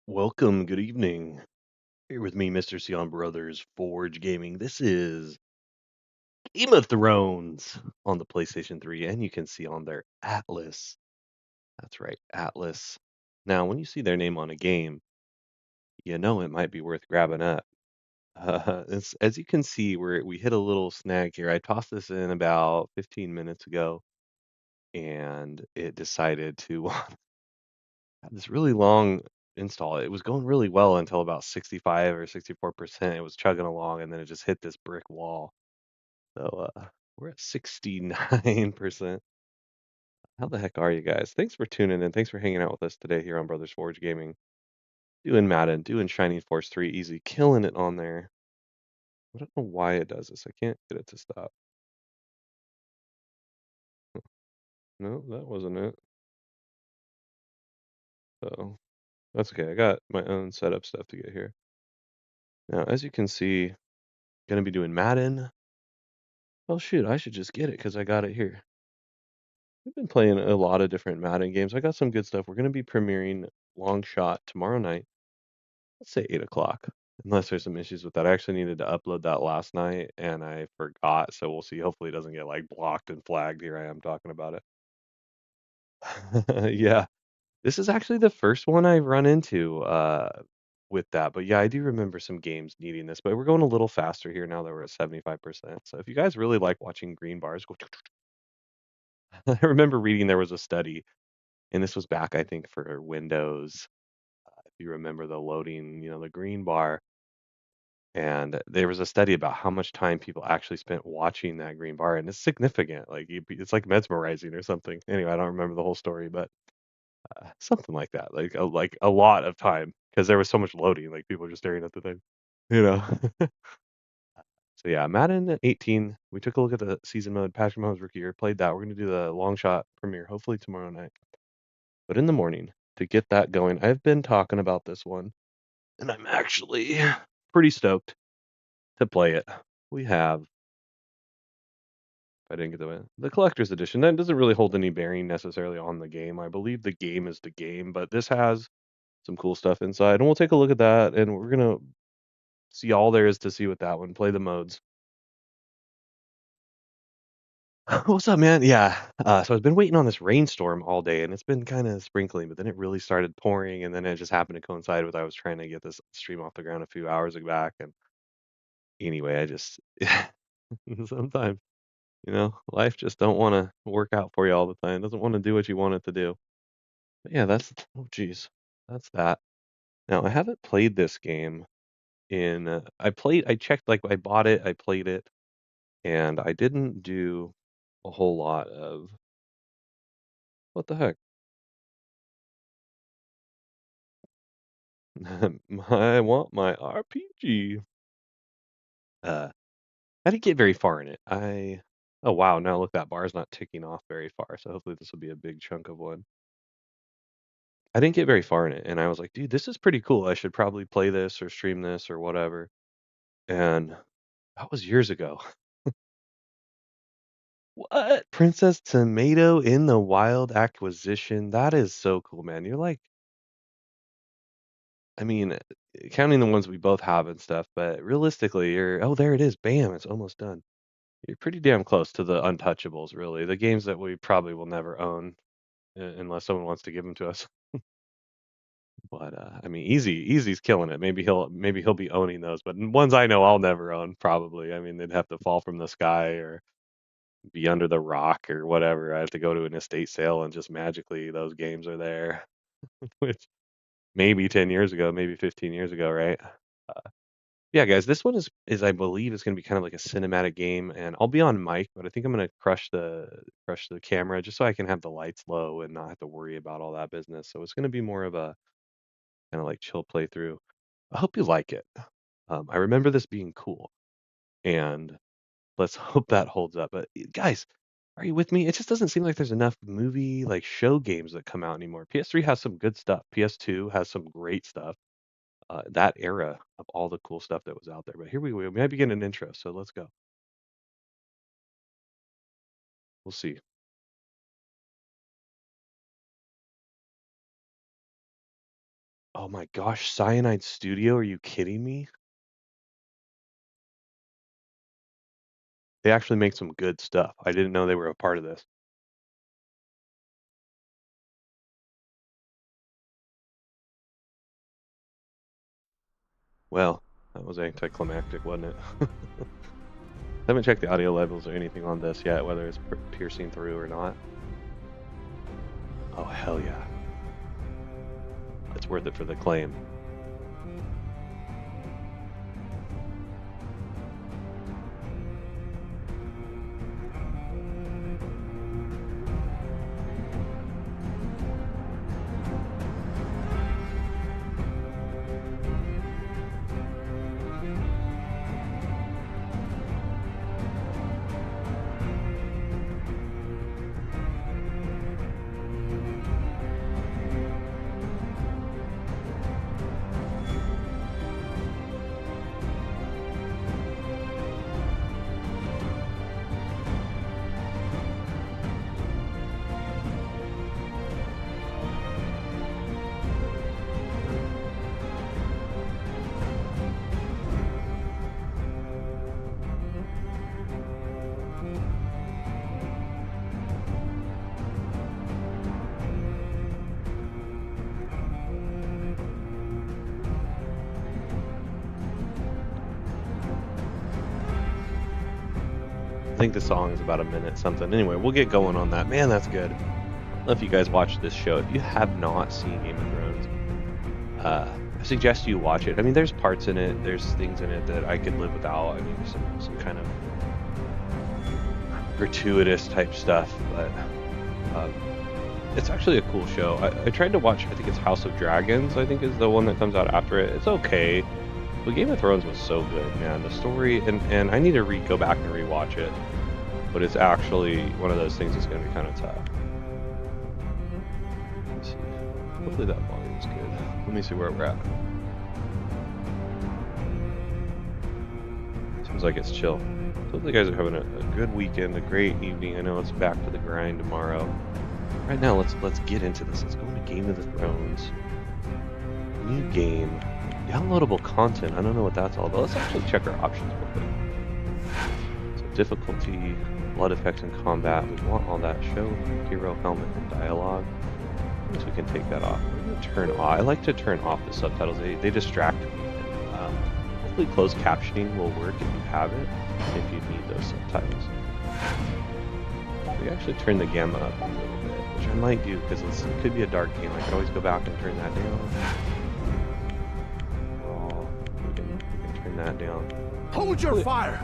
Welcome, good evening. Here with me, Mr. Sion Brothers Forge Gaming. This is Game of Thrones on the PlayStation 3, and you can see on there Atlas. That's right, Atlas. Now, when you see their name on a game, you know it might be worth grabbing up. As you can see, we hit a little snag here. I tossed this in about 15 minutes ago, and it decided to have this really long install. It was going really well until about 65 or 64%. It was chugging along, and then it just hit this brick wall. So we're at 69%. How the heck are you guys? Thanks for tuning in. Thanks for hanging out with us today here on Brothers Forge Gaming. Doing Madden, doing Shining Force 3 easy, killing it on there. I don't know why it does this. I can't get it to stop. No, that wasn't it. So that's okay. I got my own setup stuff to get here. Now, as you can see, gonna be doing Madden. Oh shoot, I should just get it because I got it here. We've been playing a lot of different Madden games. I got some good stuff. We're gonna be premiering Long Shot tomorrow night. Let's say 8 o'clock. Unless there's some issues with that. I actually needed to upload that last night and I forgot, so we'll see. Hopefully it doesn't get like blocked and flagged. Here I am talking about it. Yeah. This is actually the first one I've run into with that. But yeah, I do remember some games needing this, but we're going a little faster here now that we're at 75%. So if you guys really like watching green bars, go. I remember reading there was a study, and this was back, I think, for Windows. If you remember the loading, the green bar. And there was a study about how much time people actually spent watching that green bar, and it's significant. Like it's like mesmerizing or something. Anyway, I don't remember the whole story, but something like that. Like a lot of time because there was so much loading. Like people were just staring at the thing. You know. So yeah, Madden 18. We took a look at the season mode, Patrick Mahomes rookie year, played that. We're gonna do the long shot premiere hopefully tomorrow night. But in the morning to get that going, I've been talking about this one, and I'm actually pretty stoked to play it. We have I didn't get the collector's edition. That doesn't really hold any bearing necessarily on the game. I believe the game is the game, but this has some cool stuff inside, and we'll take a look at that, and we're gonna see all there is to see with that one. Play the modes. What's up, man? Yeah. So I've been waiting on this rainstorm all day, and it's been kind of sprinkling, but then it really started pouring, and then it just happened to coincide with I was trying to get this stream off the ground a few hours back, and anyway, I just sometimes life just don't want to work out for you all the time. It doesn't want to do what you want it to do. But yeah, oh geez, that's that. Now I haven't played this game in. I checked like I bought it, I played it, and I didn't do a whole lot of what the heck. I want my RPG. Uh, I didn't get very far in it. Oh wow, now look, that bar's not ticking off very far, so hopefully this will be a big chunk of one. I didn't get very far in it, and I was like, dude, this is pretty cool. I should probably play this or stream this or whatever. And that was years ago. What? Princess Tomato in the Wild acquisition? That is so cool, man. You're like, I mean, counting the ones we both have and stuff, but realistically, oh, there it is. Bam, it's almost done. You're pretty damn close to the untouchables, really. The games that we probably will never own unless someone wants to give them to us. But I mean, Easy's killing it. Maybe he'll be owning those, but ones I know I'll never own probably. I mean, they'd have to fall from the sky or be under the rock or whatever. I have to go to an estate sale and just magically those games are there, which maybe 10 years ago, maybe 15 years ago, right? Yeah, guys, this one is I believe it's gonna be kind of like a cinematic game, and I'll be on mic, but I think I'm gonna crush the camera just so I can have the lights low and not have to worry about all that business. So it's gonna be more of a kind of like chill playthrough. I hope you like it. I remember this being cool, and let's hope that holds up. But guys, are you with me? It just doesn't seem like there's enough movie like show games that come out anymore. PS3 has some good stuff. PS2 has some great stuff. That era of all the cool stuff that was out there. But here we go. We might begin an intro, so let's go. We'll see. Oh my gosh, Cyanide Studio, are you kidding me? They actually make some good stuff. I didn't know they were a part of this. Well, that was anticlimactic, wasn't it? Haven't checked the audio levels or anything on this yet, whether it's piercing through or not. Oh, hell yeah. It's worth it for the claim. I think the song is about a minute something. Anyway, we'll get going on that. Man, that's good. I don't know if you guys watched this show. If you have not seen Game of Thrones, I suggest you watch it. I mean, there's parts in it, there's things in it that I could live without. I mean, there's some kind of gratuitous type stuff, but it's actually a cool show. I tried to watch, I think it's House of Dragons, I think is the one that comes out after it. It's okay. But Game of Thrones was so good, man. The story, and I need to go back and rewatch it. But it's actually one of those things that's going to be kind of tough. Let's see. Hopefully that volume's good. Let me see where we're at. Seems like it's chill. Hopefully you guys are having a good weekend, a great evening. I know it's back to the grind tomorrow. Right now, let's get into this. Let's go into Game of the Thrones. New game. Downloadable content. I don't know what that's all about. Let's actually check our options real quick. So difficulty, blood effects and combat. We want all that. Show hero helmet and dialogue. I guess we can take that off. We're gonna turn off. I like to turn off the subtitles. They distract me. And, hopefully closed captioning will work if you have it. If you need those subtitles. We actually turn the gamma up a little bit, which I might do because it could be a dark game. I could always go back and turn that down. That down. Hold your fire!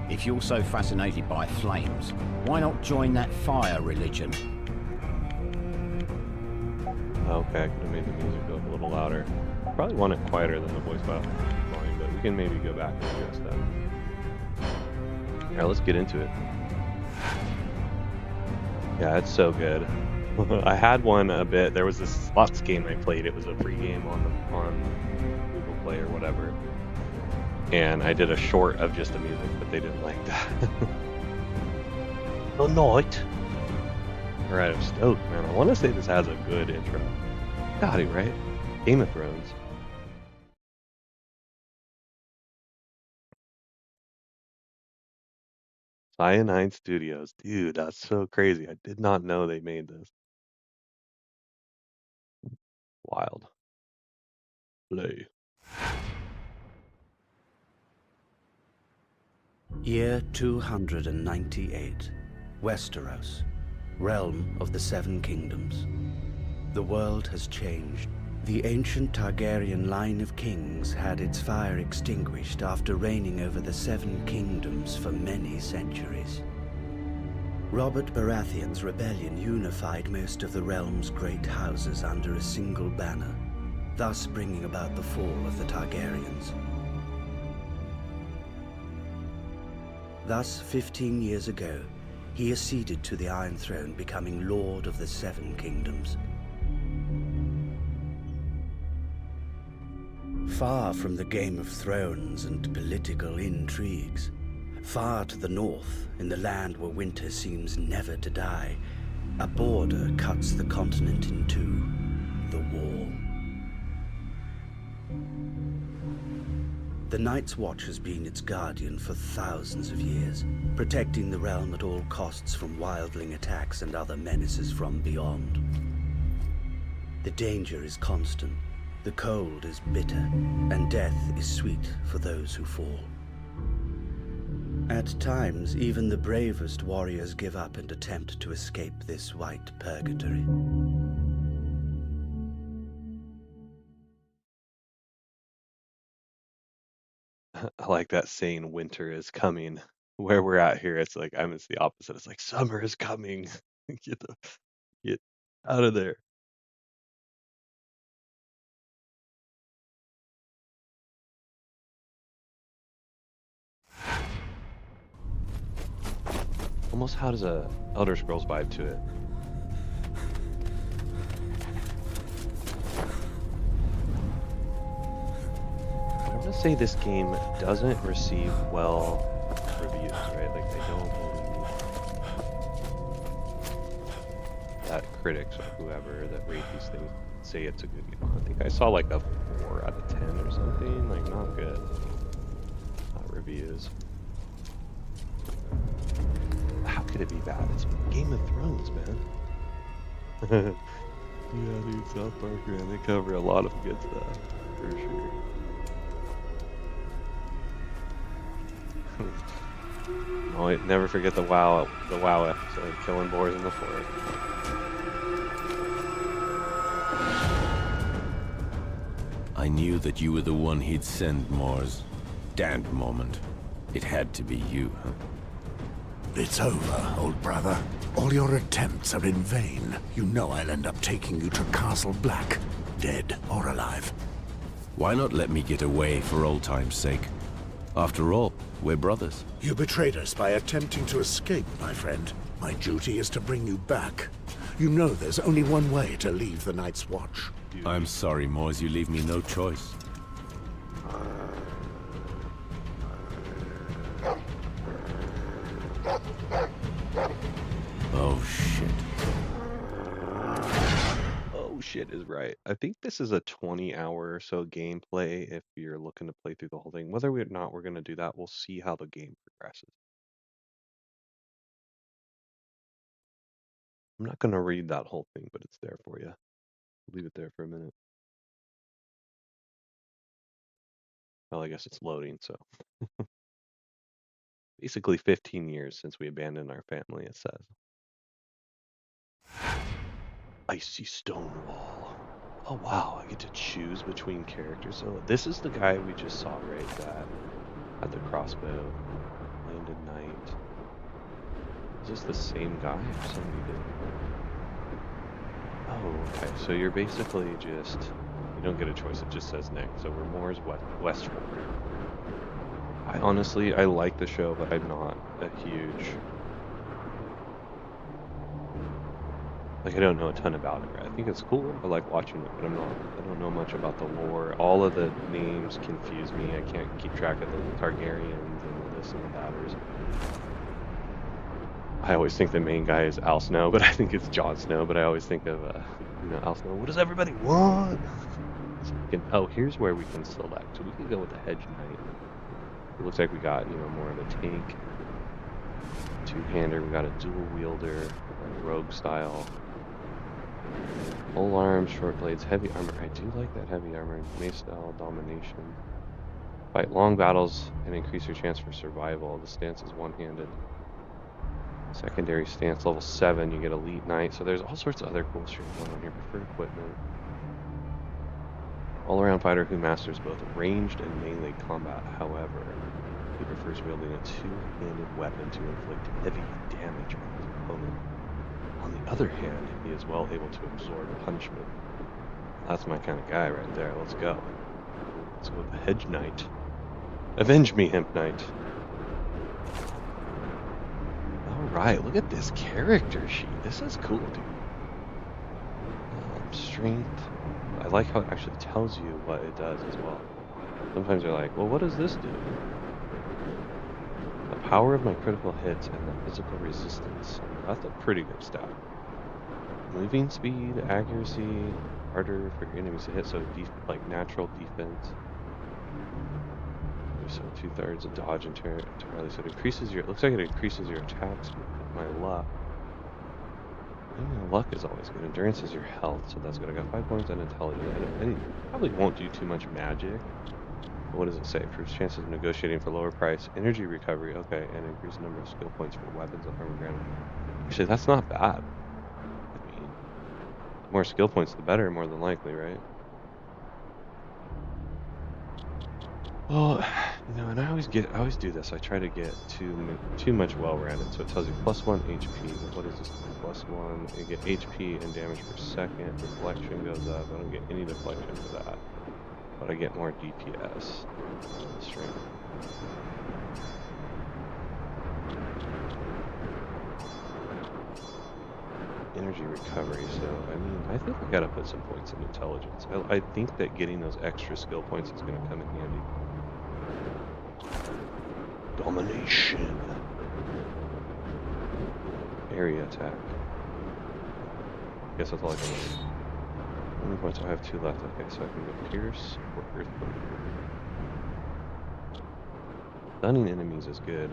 If you're so fascinated by flames, why not join that fire religion? Okay, I could have made the music go up a little louder. Probably want it quieter than the voice volume, but we can maybe go back and adjust that. Alright, let's get into it. Yeah, it's so good. I had one a bit. There was this slots game I played. It was a free game on Google Play or whatever. And I did a short of just the music, but they didn't like that. The night. Alright, I'm stoked, man. I want to say this has a good intro. Got it, right? Game of Thrones. Cyanide Studios. Dude, that's so crazy. I did not know they made this. Wild. Play. Year 298. Westeros, realm of the Seven Kingdoms. The world has changed. The ancient Targaryen line of kings had its fire extinguished after reigning over the Seven Kingdoms for many centuries. Robert Baratheon's rebellion unified most of the realm's great houses under a single banner, thus bringing about the fall of the Targaryens. Thus, 15 years ago, he acceded to the Iron Throne, becoming Lord of the Seven Kingdoms. Far from the Game of Thrones and political intrigues, far to the north, in the land where winter seems never to die, a border cuts the continent in two, the Wall. The Night's Watch has been its guardian for thousands of years, protecting the realm at all costs from wildling attacks and other menaces from beyond. The danger is constant, the cold is bitter, and death is sweet for those who fall. At times, even the bravest warriors give up and attempt to escape this white purgatory. I like that saying winter is coming. Where we're at here, it's like it's the opposite. It's like summer is coming. Get the get out of there. Almost how does a Elder Scrolls vibe to it? I want to say this game doesn't receive well reviews, right? Like they don't believe that critics or whoever that rate these things say it's a good game. I think I saw like a 4 out of 10 or something. Like not good. Not reviews. How could it be bad? It's Game of Thrones, man. Yeah, dude, South Park, man, they cover a lot of good stuff, for sure. Oh, wait, never forget the WoW episode, killing boars in the forest. I knew that you were the one he'd send, Mors. Damned moment. It had to be you, huh? It's over, old brother. All your attempts are in vain. You know I'll end up taking you to Castle Black, dead or alive. Why not let me get away for old time's sake? After all, we're brothers. You betrayed us by attempting to escape, my friend. My duty is to bring you back. You know there's only one way to leave the Night's Watch. I'm sorry, Mors, you leave me no choice. Oh, shit. Oh shit is right. I think this is a 20-hour or so gameplay if you're looking to play through the whole thing. Whether or not we're going to do that, we'll see how the game progresses. I'm not going to read that whole thing, but it's there for you. Leave it there for a minute. Well, I guess it's loading, so. Basically 15 years since we abandoned our family, it says. Icy stone wall. Oh wow, I get to choose between characters. So this is the guy we just saw, right? That had the crossbow, landed knight. Is this the same guy or somebody different? Oh, okay. So you're basically just, you don't get a choice. It just says next. So we're more as Western. I like the show, but I'm not a huge, like I don't know a ton about it. Right? I think it's cool. I like watching it, but I don't know much about the lore. All of the names confuse me. I can't keep track of the Targaryens and this and the batters. I always think the main guy is Al Snow, but I think it's Jon Snow. But I always think of, Al Snow. What does everybody want? So oh, here's where we can select. So we can go with the Hedge Knight. It looks like we got, more of a tank, two-hander. We got a dual wielder, rogue style. Full arms, short blades, heavy armor. I do like that heavy armor. Mace style, domination. Fight long battles and increase your chance for survival. The stance is one-handed. Secondary stance, level 7, you get Elite Knight. So there's all sorts of other cool shit going on here. Preferred equipment. All-around fighter who masters both ranged and melee combat. However, he prefers wielding a two-handed weapon to inflict heavy damage on his opponent. On the other hand, he is well able to absorb punishment. That's my kind of guy right there. Let's go. Let's go with the Hedge Knight. Avenge me, Imp Knight. Alright, look at this character sheet. This is cool, dude. Strength. I like how it actually tells you what it does as well. Sometimes you're like, well, what does this do? The power of my critical hits and the physical resistance. That's a pretty good stat. Moving speed, accuracy, harder for your enemies to hit, so like natural defense. So 2/3 of dodge entirely. So it increases your. It looks like it increases your attack speed. My luck. I mean, luck is always good. Endurance is your health, so that's good. I got 5 points and intelligence. And probably won't do too much magic. But what does it say? Improves chances of negotiating for lower price. Energy recovery. Okay, and increased number of skill points for weapons and armor granted. Actually, that's not bad. I mean, the more skill points, the better, more than likely, right? Well, and I always do this. I try to get too much well-rounded. So it tells you +1 HP. But what is this? +1. You get HP and damage per second. Deflection goes up. I don't get any deflection for that, but I get more DPS. Strength. Energy recovery. So I mean, I think I gotta put some points in intelligence. I think that getting those extra skill points is gonna come in handy. Domination. Area attack. Guess that's all I can do. How many points? I have 2 left. Okay, so I can go Pierce or Earthquake. Stunning enemies is good.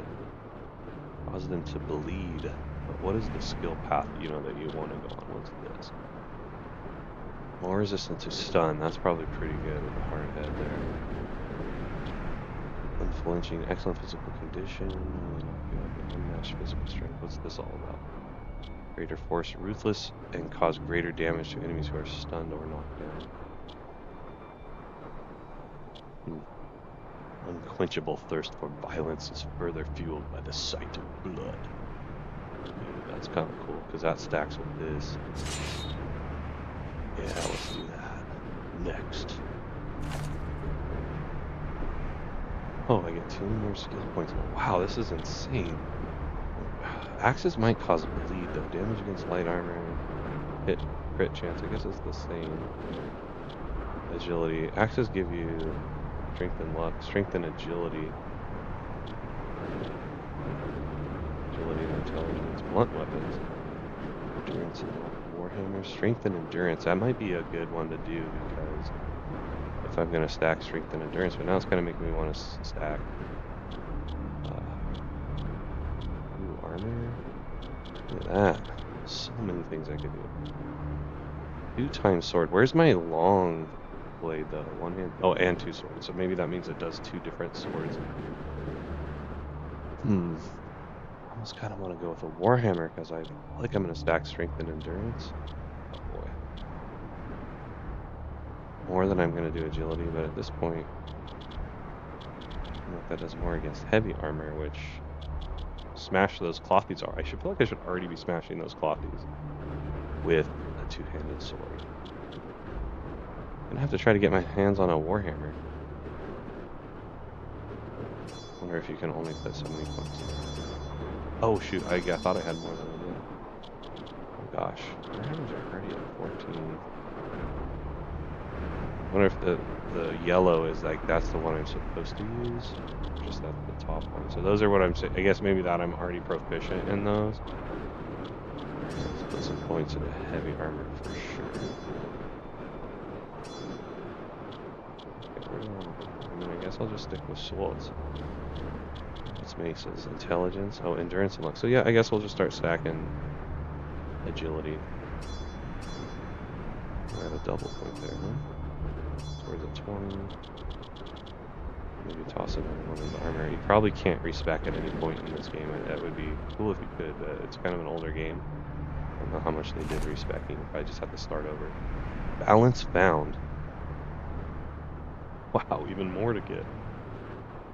Cause them to bleed. But what is the skill path that you want to go on? What's this? More resistance to stun. That's probably pretty good with the hard head there. Unflinching, excellent physical condition, unmatched physical strength. What's this all about? Greater force, ruthless, and cause greater damage to enemies who are stunned or knocked down. Unquenchable thirst for violence is further fueled by the sight of blood. That's kind of cool, because that stacks with this. Yeah, let's do that. Next. Oh, I get 2 more skill points. Wow, this is insane. Axes might cause bleed, though. Damage against light armor. Hit crit chance. I guess it's the same. Agility. Axes give you strength and luck. Strength and agility. Agility and intelligence. Blunt weapons. Endurance and warhammer. Strength and endurance. That might be a good one to do, because if I'm going to stack strength and endurance, but now it's kind of making me want to stack armor. Look at that. So many things I could do. 2 times sword. Where's my long blade though? 1 hand. Oh, and 2 swords. So maybe that means it does 2 different swords. I almost kind of want to go with a warhammer, because I feel like I'm going to stack strength and endurance. Oh boy. More than I'm going to do agility, but at this point, I don't know if that does more against heavy armor, which smash those clothies are. I feel like I should already be smashing those clothies with a 2-handed sword. I'm gonna have to try to get my hands on a warhammer. Wonder if you can only put so many points. Oh shoot, I thought I had more than I did. Oh gosh, warhammers are already at 14. I wonder if the yellow is like, that's the one I'm supposed to use. Just that's the top one. So those are what I'm saying. I guess maybe that I'm already proficient in those. So let's put some points into heavy armor for sure. I mean, I guess I'll just stick with swords. What's Mace's? Intelligence? Oh, endurance and luck. So yeah, I guess we'll just start stacking agility. We're at a double point there, huh? Towards a 20. Maybe toss another one in the armor. You probably can't respec at any point in this game. That would be cool if you could, but it's kind of an older game. I don't know how much they did respecing. I just have to start over. Balance found. Wow, even more to get.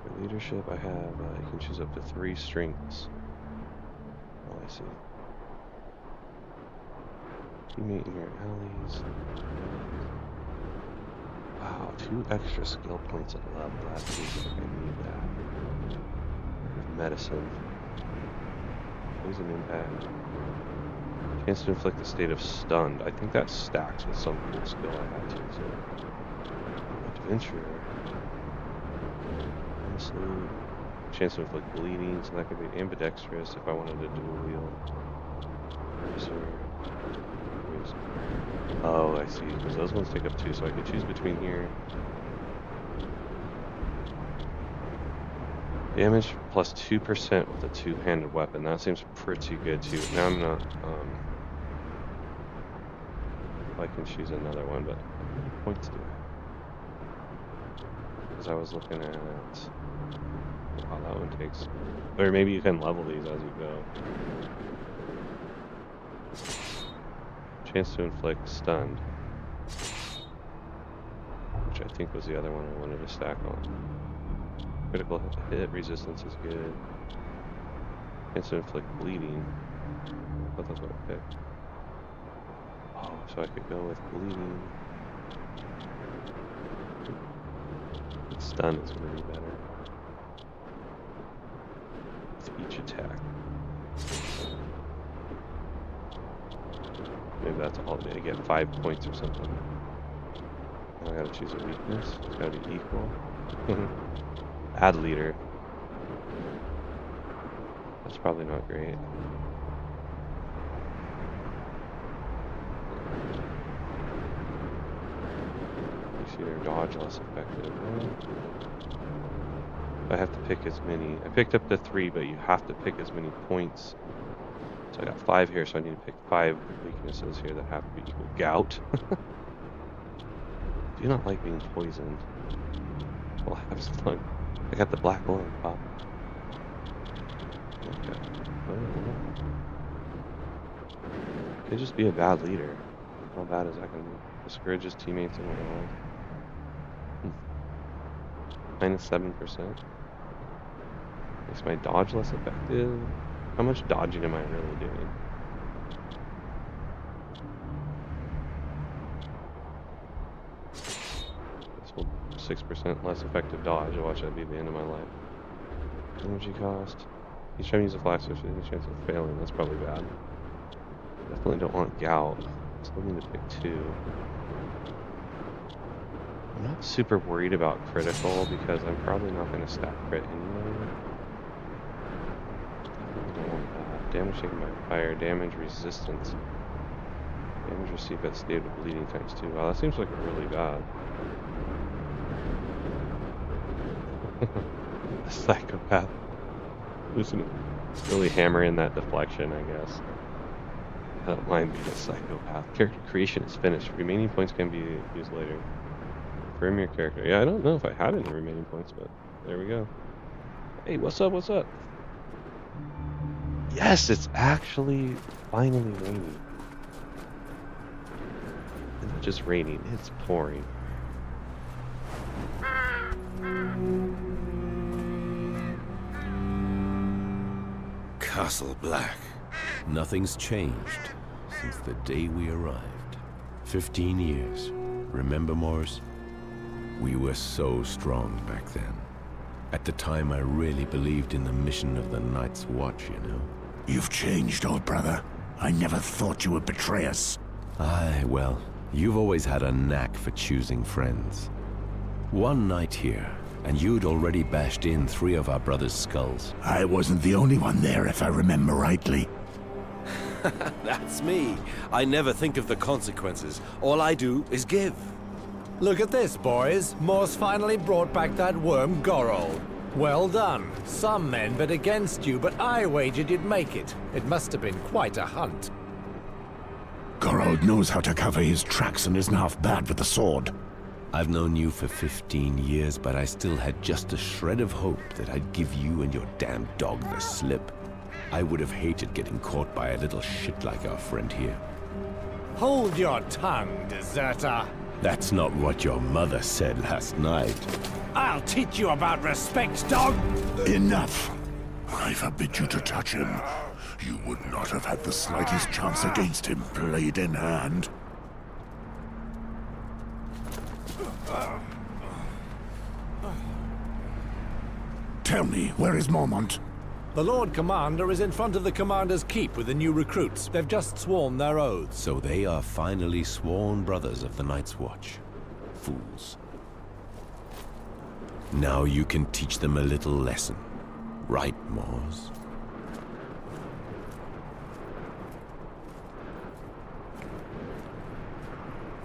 For leadership, I have, you can choose up to 3 strengths. Oh, I see. Teammate in your allies. Wow, 2 extra skill points at level. That seems like I need that. Medicine. Poison impact. Chance to inflict a state of stunned. I think that stacks with some cool skill I have too. So, adventure. Honestly, chance to inflict bleeding. So that could be ambidextrous if I wanted to dual wield. Oh, I see. Because those ones take up 2, so I could choose between here. Damage plus 2% with a two-handed weapon. That seems pretty good too. Now I'm not. I can choose another one, but how many points do I have? Because I was looking at how that one takes. Or maybe you can level these as you go. Chance to inflict stunned, which I think was the other one I wanted to stack on. Critical hit resistance is good. Chance to inflict bleeding. I thought that's what I picked. Oh, so I could go with bleeding. Stun is going to be better with each attack. Maybe that's all day. I get 5 points or something. Now I gotta choose a weakness. It's gotta be equal. Add leader. That's probably not great. You see their dodge less effective. I have to pick as many. I picked up the 3, but you have to pick as many points. So I got 5 here, so I need to pick 5 weaknesses here that have to be equal. Gout. Do not like being poisoned. Collapsed lung. I got the black lung pop. Okay. Could just be a bad leader. How bad is that going to be? Discourages teammates and whatnot. Minus 7%. Makes my dodge less effective. How much dodging am I really doing? This will 6% less effective dodge. Watch that be the end of my life. Energy cost. Each time you use a flash switch, there's a chance of failing. That's probably bad. Definitely don't want gout. Still need to pick 2. I'm not super worried about critical because I'm probably not going to stack crit anyway. Damage taken by fire, damage resistance. Damage received at state of bleeding times 2. Wow, that seems like really bad. A psychopath. Listen, really hammer in that deflection, I guess. I don't mind being a psychopath. Character creation is finished. Remaining points can be used later. Confirm your character. Yeah, I don't know if I had any remaining points, but there we go. Hey, what's up? What's up? Yes, it's actually finally raining. It's not just raining, it's pouring. Castle Black. Nothing's changed since the day we arrived. 15 years. Remember, Morris? We were so strong back then. At the time, I really believed in the mission of the Night's Watch, you know? You've changed, old brother. I never thought you would betray us. Aye, well, you've always had a knack for choosing friends. One night here, and you'd already bashed in 3 of our brothers' skulls. I wasn't the only one there, if I remember rightly. That's me. I never think of the consequences. All I do is give. Look at this, boys. Morse finally brought back that worm Gorold. Well done. Some men bet against you, but I wagered you'd make it. It must have been quite a hunt. Gorold knows how to cover his tracks and isn't half bad with the sword. I've known you for 15 years, but I still had just a shred of hope that I'd give you and your damn dog the slip. I would have hated getting caught by a little shit like our friend here. Hold your tongue, deserter. That's not what your mother said last night. I'll teach you about respect, dog. Enough! I forbid you to touch him. You would not have had the slightest chance against him, blade in hand. Tell me, where is Mormont? The Lord Commander is in front of the Commander's Keep with the new recruits. They've just sworn their oaths. So they are finally sworn brothers of the Night's Watch. Fools. Now you can teach them a little lesson. Right, Mors?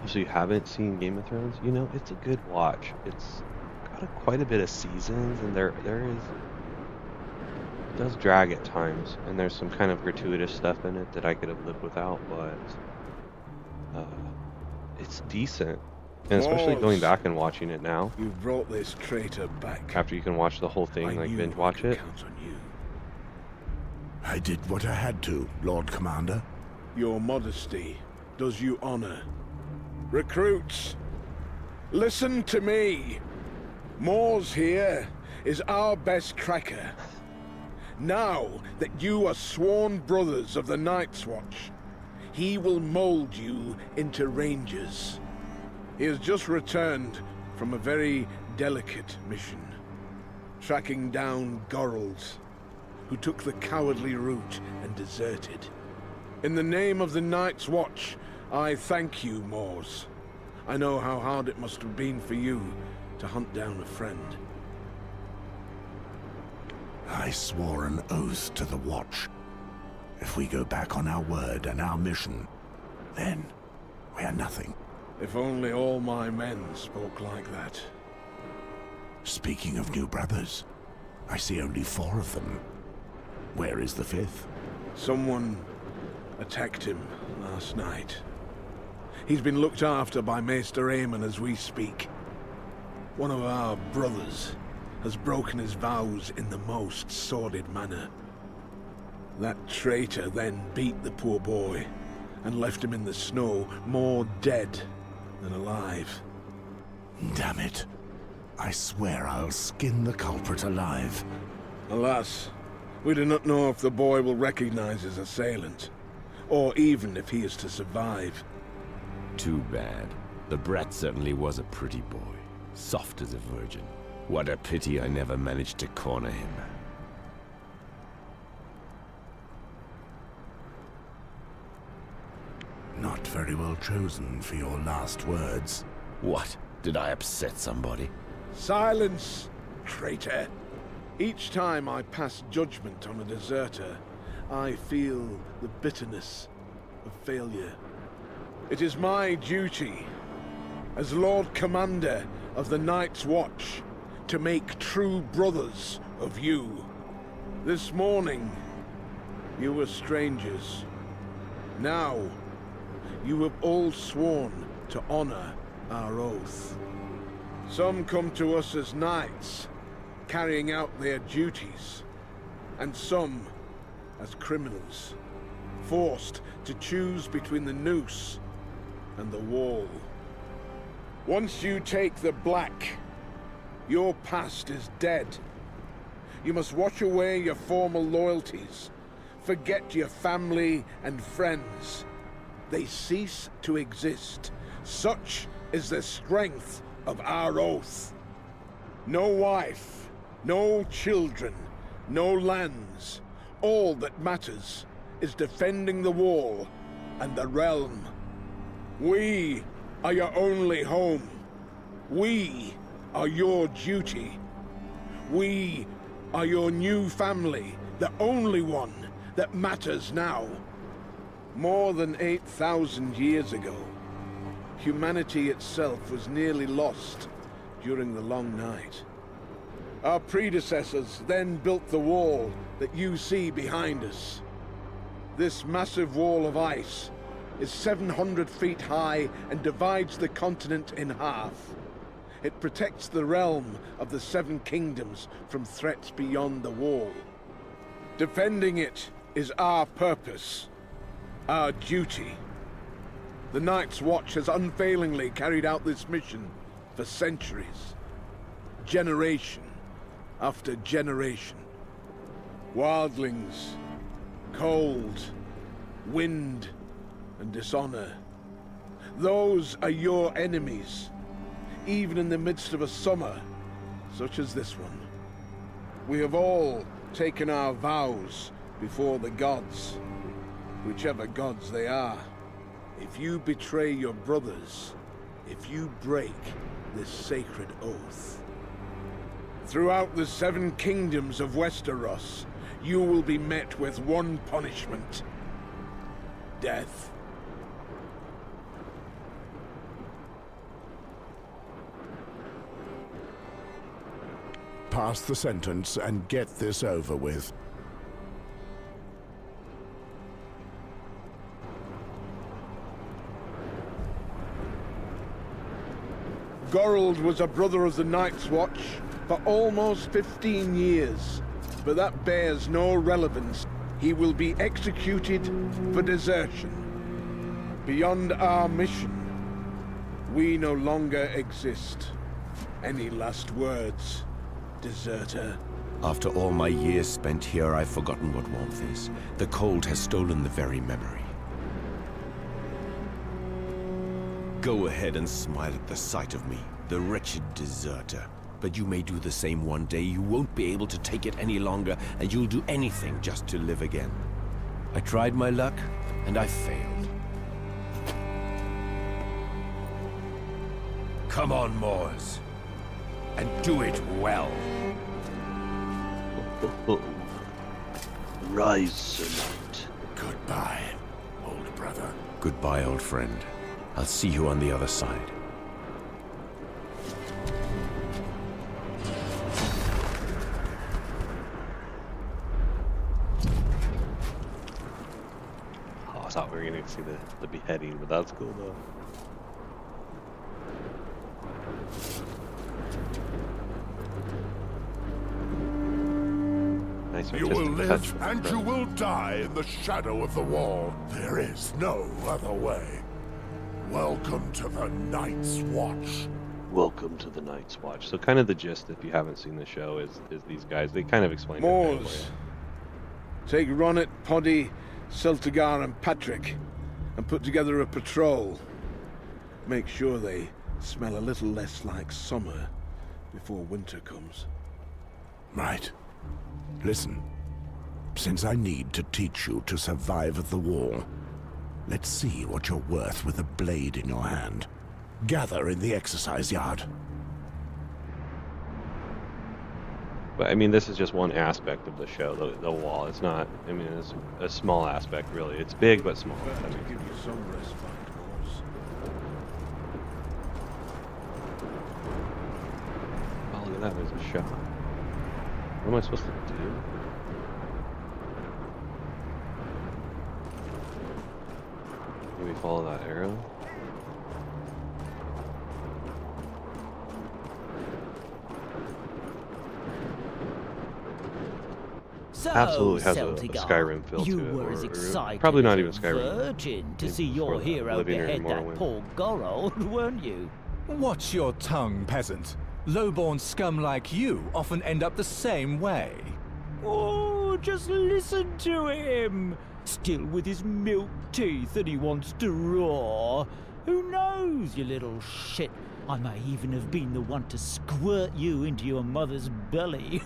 So you haven't seen Game of Thrones? You know, it's a good watch. It's got quite a bit of seasons, and there is does drag at times, and there's some kind of gratuitous stuff in it that I could have lived without, but it's decent. And especially going Mars, back and watching it now, you've brought this traitor back. after you can watch the whole thing, I like knew binge I watch could it. count on you. I did what I had to, Lord Commander. Your modesty does you honor. Recruits, listen to me. Mors here is our best cracker. Now that you are sworn brothers of the Night's Watch, he will mold you into rangers. He has just returned from a very delicate mission, tracking down Gorals, who took the cowardly route and deserted. In the name of the Night's Watch, I thank you, Mors. I know how hard it must have been for you to hunt down a friend. I swore an oath to the Watch. If we go back on our word and our mission, then we are nothing. If only all my men spoke like that. Speaking of new brothers, I see only 4 of them. Where is the 5th? Someone attacked him last night. He's been looked after by Maester Aemon as we speak. One of our brothers has broken his vows in the most sordid manner. That traitor then beat the poor boy and left him in the snow, more dead than alive. Damn it. I swear I'll skin the culprit alive. Alas, we do not know if the boy will recognize his assailant, or even if he is to survive. Too bad. The brat certainly was a pretty boy. Soft as a virgin. What a pity I never managed to corner him. Not very well chosen for your last words. What? Did I upset somebody? Silence, traitor. Each time I pass judgment on a deserter, I feel the bitterness of failure. It is my duty, as Lord Commander of the Night's Watch, to make true brothers of you. This morning, you were strangers. Now, you have all sworn to honor our oath. Some come to us as knights, carrying out their duties, and some as criminals, forced to choose between the noose and the wall. Once you take the black, your past is dead. You must wash away your former loyalties, forget your family and friends. They cease to exist. Such is the strength of our oath. No wife, no children, no lands. All that matters is defending the wall and the realm. We are your only home. We are your duty. We are your new family, the only one that matters now. More than 8,000 years ago, humanity itself was nearly lost during the long night. Our predecessors then built the wall that you see behind us. This massive wall of ice is 700 feet high and divides the continent in half. It protects the realm of the 7 kingdoms from threats beyond the wall. Defending it is our purpose, our duty. The Night's Watch has unfailingly carried out this mission for centuries, generation after generation. Wildlings, cold, wind, and dishonor. Those are your enemies, even in the midst of a summer such as this one. We have all taken our vows before the gods, whichever gods they are. If you betray your brothers, if you break this sacred oath, throughout the 7 kingdoms of Westeros, you will be met with one punishment: death. Pass the sentence and get this over with. Gorold was a brother of the Night's Watch for almost 15 years, but that bears no relevance. He will be executed for desertion. Beyond our mission, we no longer exist. Any last words, deserter? After all my years spent here, I've forgotten what warmth is. The cold has stolen the very memory. Go ahead and smile at the sight of me, the wretched deserter. But you may do the same one day. You won't be able to take it any longer, and you'll do anything just to live again. I tried my luck, and I failed. Come on, Moors, and do it well. Rise, Sir Knight. Goodbye, old brother. Goodbye, old friend. I'll see you on the other side. Oh, I thought we were going to see the beheading, but that's cool though. Nice You will artistic live touch. and you will die in the shadow of the wall. There is no other way. Welcome to the Night's Watch. Welcome to the Night's Watch. So kind of the gist, if you haven't seen the show, is these guys, they kind of explain it. Moors, take Ronnet, Poddy, Celtigar and Patrick and put together a patrol. Make sure they smell a little less like summer before winter comes. Right. Listen. Since I need to teach you to survive at the wall, let's see what you're worth with a blade in your hand. Gather in the exercise yard. But I mean, this is just one aspect of the show, the wall. It's not, I mean, it's a small aspect, really. It's big, but small. Well, to give you some respite, Moors. Oh, look at that, there's a shot. What am I supposed to do? Maybe follow that arrow? So, Absolutely has a Celtigar, Skyrim feel you to it. were as or excited probably not as even a Skyrim. virgin to see For your the hero Living or behead that Morrowind. poor Gorold, weren't you? Watch your tongue, peasant. Lowborn scum like you often end up the same way. Oh, just listen to him! Still with his milk teeth that he wants to roar. Who knows, you little shit? I may even have been the one to squirt you into your mother's belly.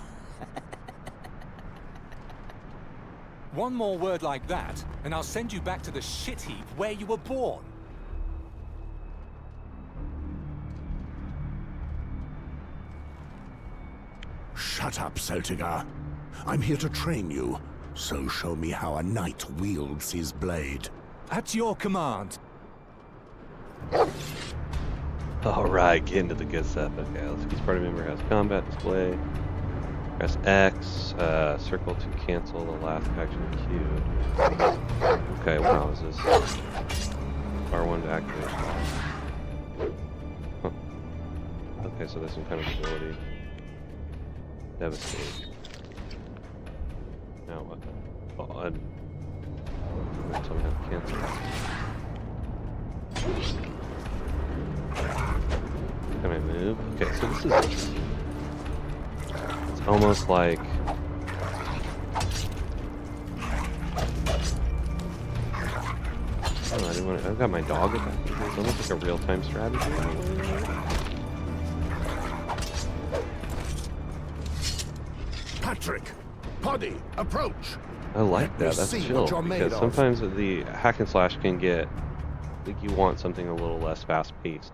One more word like that, and I'll send you back to the shit heap where you were born. Shut up, Celtigar. I'm here to train you, so show me how a knight wields his blade. At your command. Alright, get into the good stuff. Okay, each party member has combat display. Press X, circle to cancel the last action queued. Okay, wow, is this R1 to activate? Huh. Okay, so there's some kind of ability. Devastate. Now what? Oh, I'd tell me how to cancel. Can I move? Okay, so this is... It's almost like... Oh, I didn't want to... I've got my dog attacking me. It's almost like a real-time strategy. Patrick! Poddy, approach! I like Let that. me That's see chill. what you're made Because of. sometimes the hack and slash can get... Like you want something a little less fast-paced.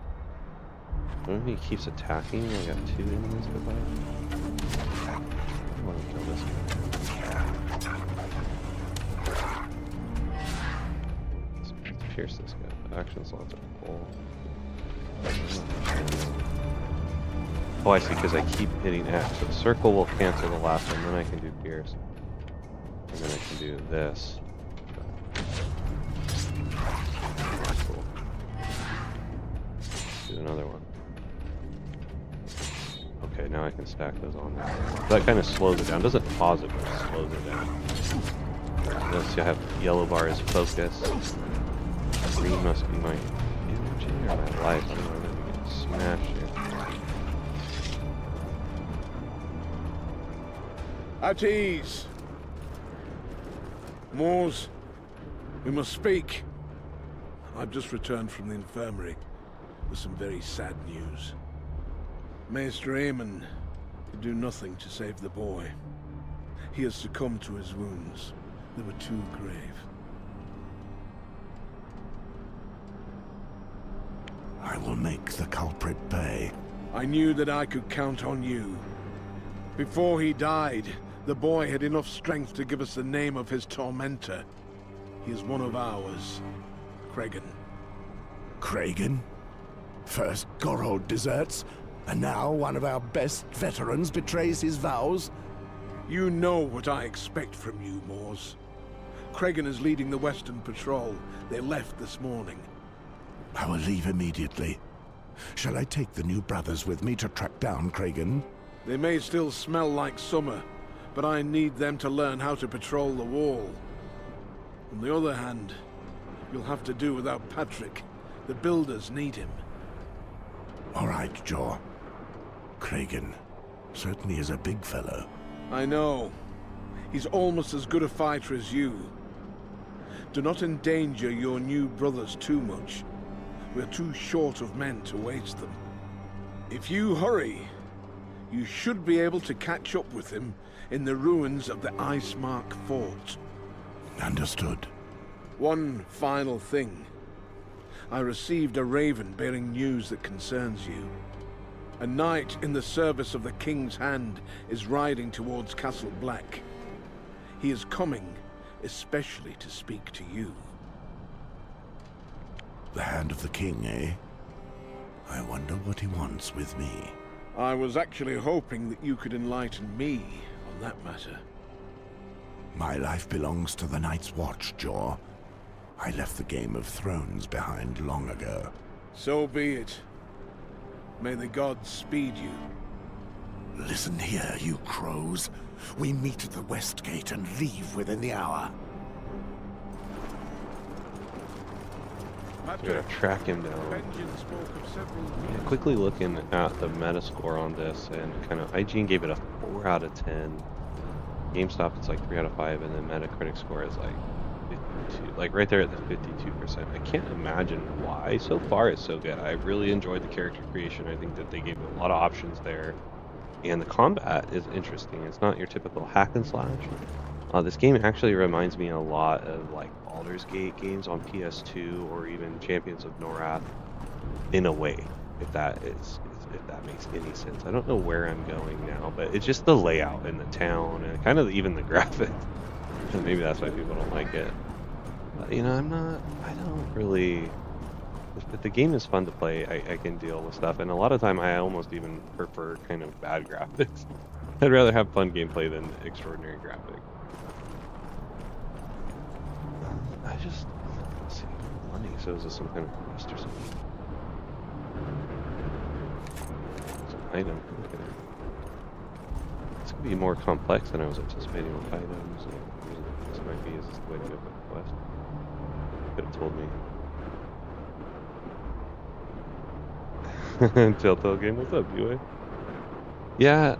When he keeps attacking, I got 2 enemies to fight. I want to kill this guy. Let's pierce this guy. The action slots are full. Oh, I see, because I keep hitting X. So circle will cancel the last one, then I can do pierce. And then I can do this. Cool. Do another one. Okay, now I can stack those on there. That kind of slows it down. Doesn't pause it, but it slows it down. Notice I have yellow bar as focus. Green must be my energy or my life. I don't know, I'm gonna get smashed here. At ease. Moors, we must speak. I've just returned from the infirmary with some very sad news. Maester Aemon could do nothing to save the boy. He has succumbed to his wounds. They were too grave. I will make the culprit pay. I knew that I could count on you. Before he died, the boy had enough strength to give us the name of his tormentor. He is one of ours, Cregan. Cregan? First Gorold deserts, and now one of our best veterans betrays his vows? You know what I expect from you, Moors. Cregan is leading the Western Patrol. They left this morning. I will leave immediately. Shall I take the new brothers with me to track down Cregan? They may still smell like summer, but I need them to learn how to patrol the wall. On the other hand, you'll have to do without Patrick. The builders need him. All right, Jaw. Cregan certainly is a big fellow. I know. He's almost as good a fighter as you. Do not endanger your new brothers too much. We're too short of men to waste them. If you hurry, you should be able to catch up with him in the ruins of the Icemark Fort. Understood. One final thing. I received a raven bearing news that concerns you. A knight in the service of the King's Hand is riding towards Castle Black. He is coming especially to speak to you. The Hand of the King, eh? I wonder what he wants with me. I was actually hoping that you could enlighten me on that matter. My life belongs to the Night's Watch, Jaw. I left the Game of Thrones behind long ago. So be it. May the gods speed you. Listen here, you crows. We meet at the West Gate and leave within the hour. We gotta track him down. Yeah, quickly looking at the Metascore on this, and kind of IGN gave it a 4 out of 10. GameStop it's like 3 out of 5, and then Metacritic score is like 52, like right there at the 52%. I can't imagine why. So far it's so good. I really enjoyed the character creation. I think that they gave a lot of options there, and the combat is interesting. It's not your typical hack and slash. This game actually reminds me a lot of like Baldur's Gate games on PS2 or even Champions of Norath in a way, if that makes any sense. I don't know where I'm going now, but it's just the layout in the town and kind of even the graphics. And maybe that's why people don't like it. You know, I don't really, if the game is fun to play, I can deal with stuff. And a lot of time I almost even prefer kind of bad graphics. I'd rather have fun gameplay than extraordinary graphics. Let's see, money, so is this some kind of quest or something? It's an item, okay. It's gonna be more complex than I was anticipating with items. This might be, is this the way to go for the quest? Could have told me. Telltale game, what's up, UA? Yeah,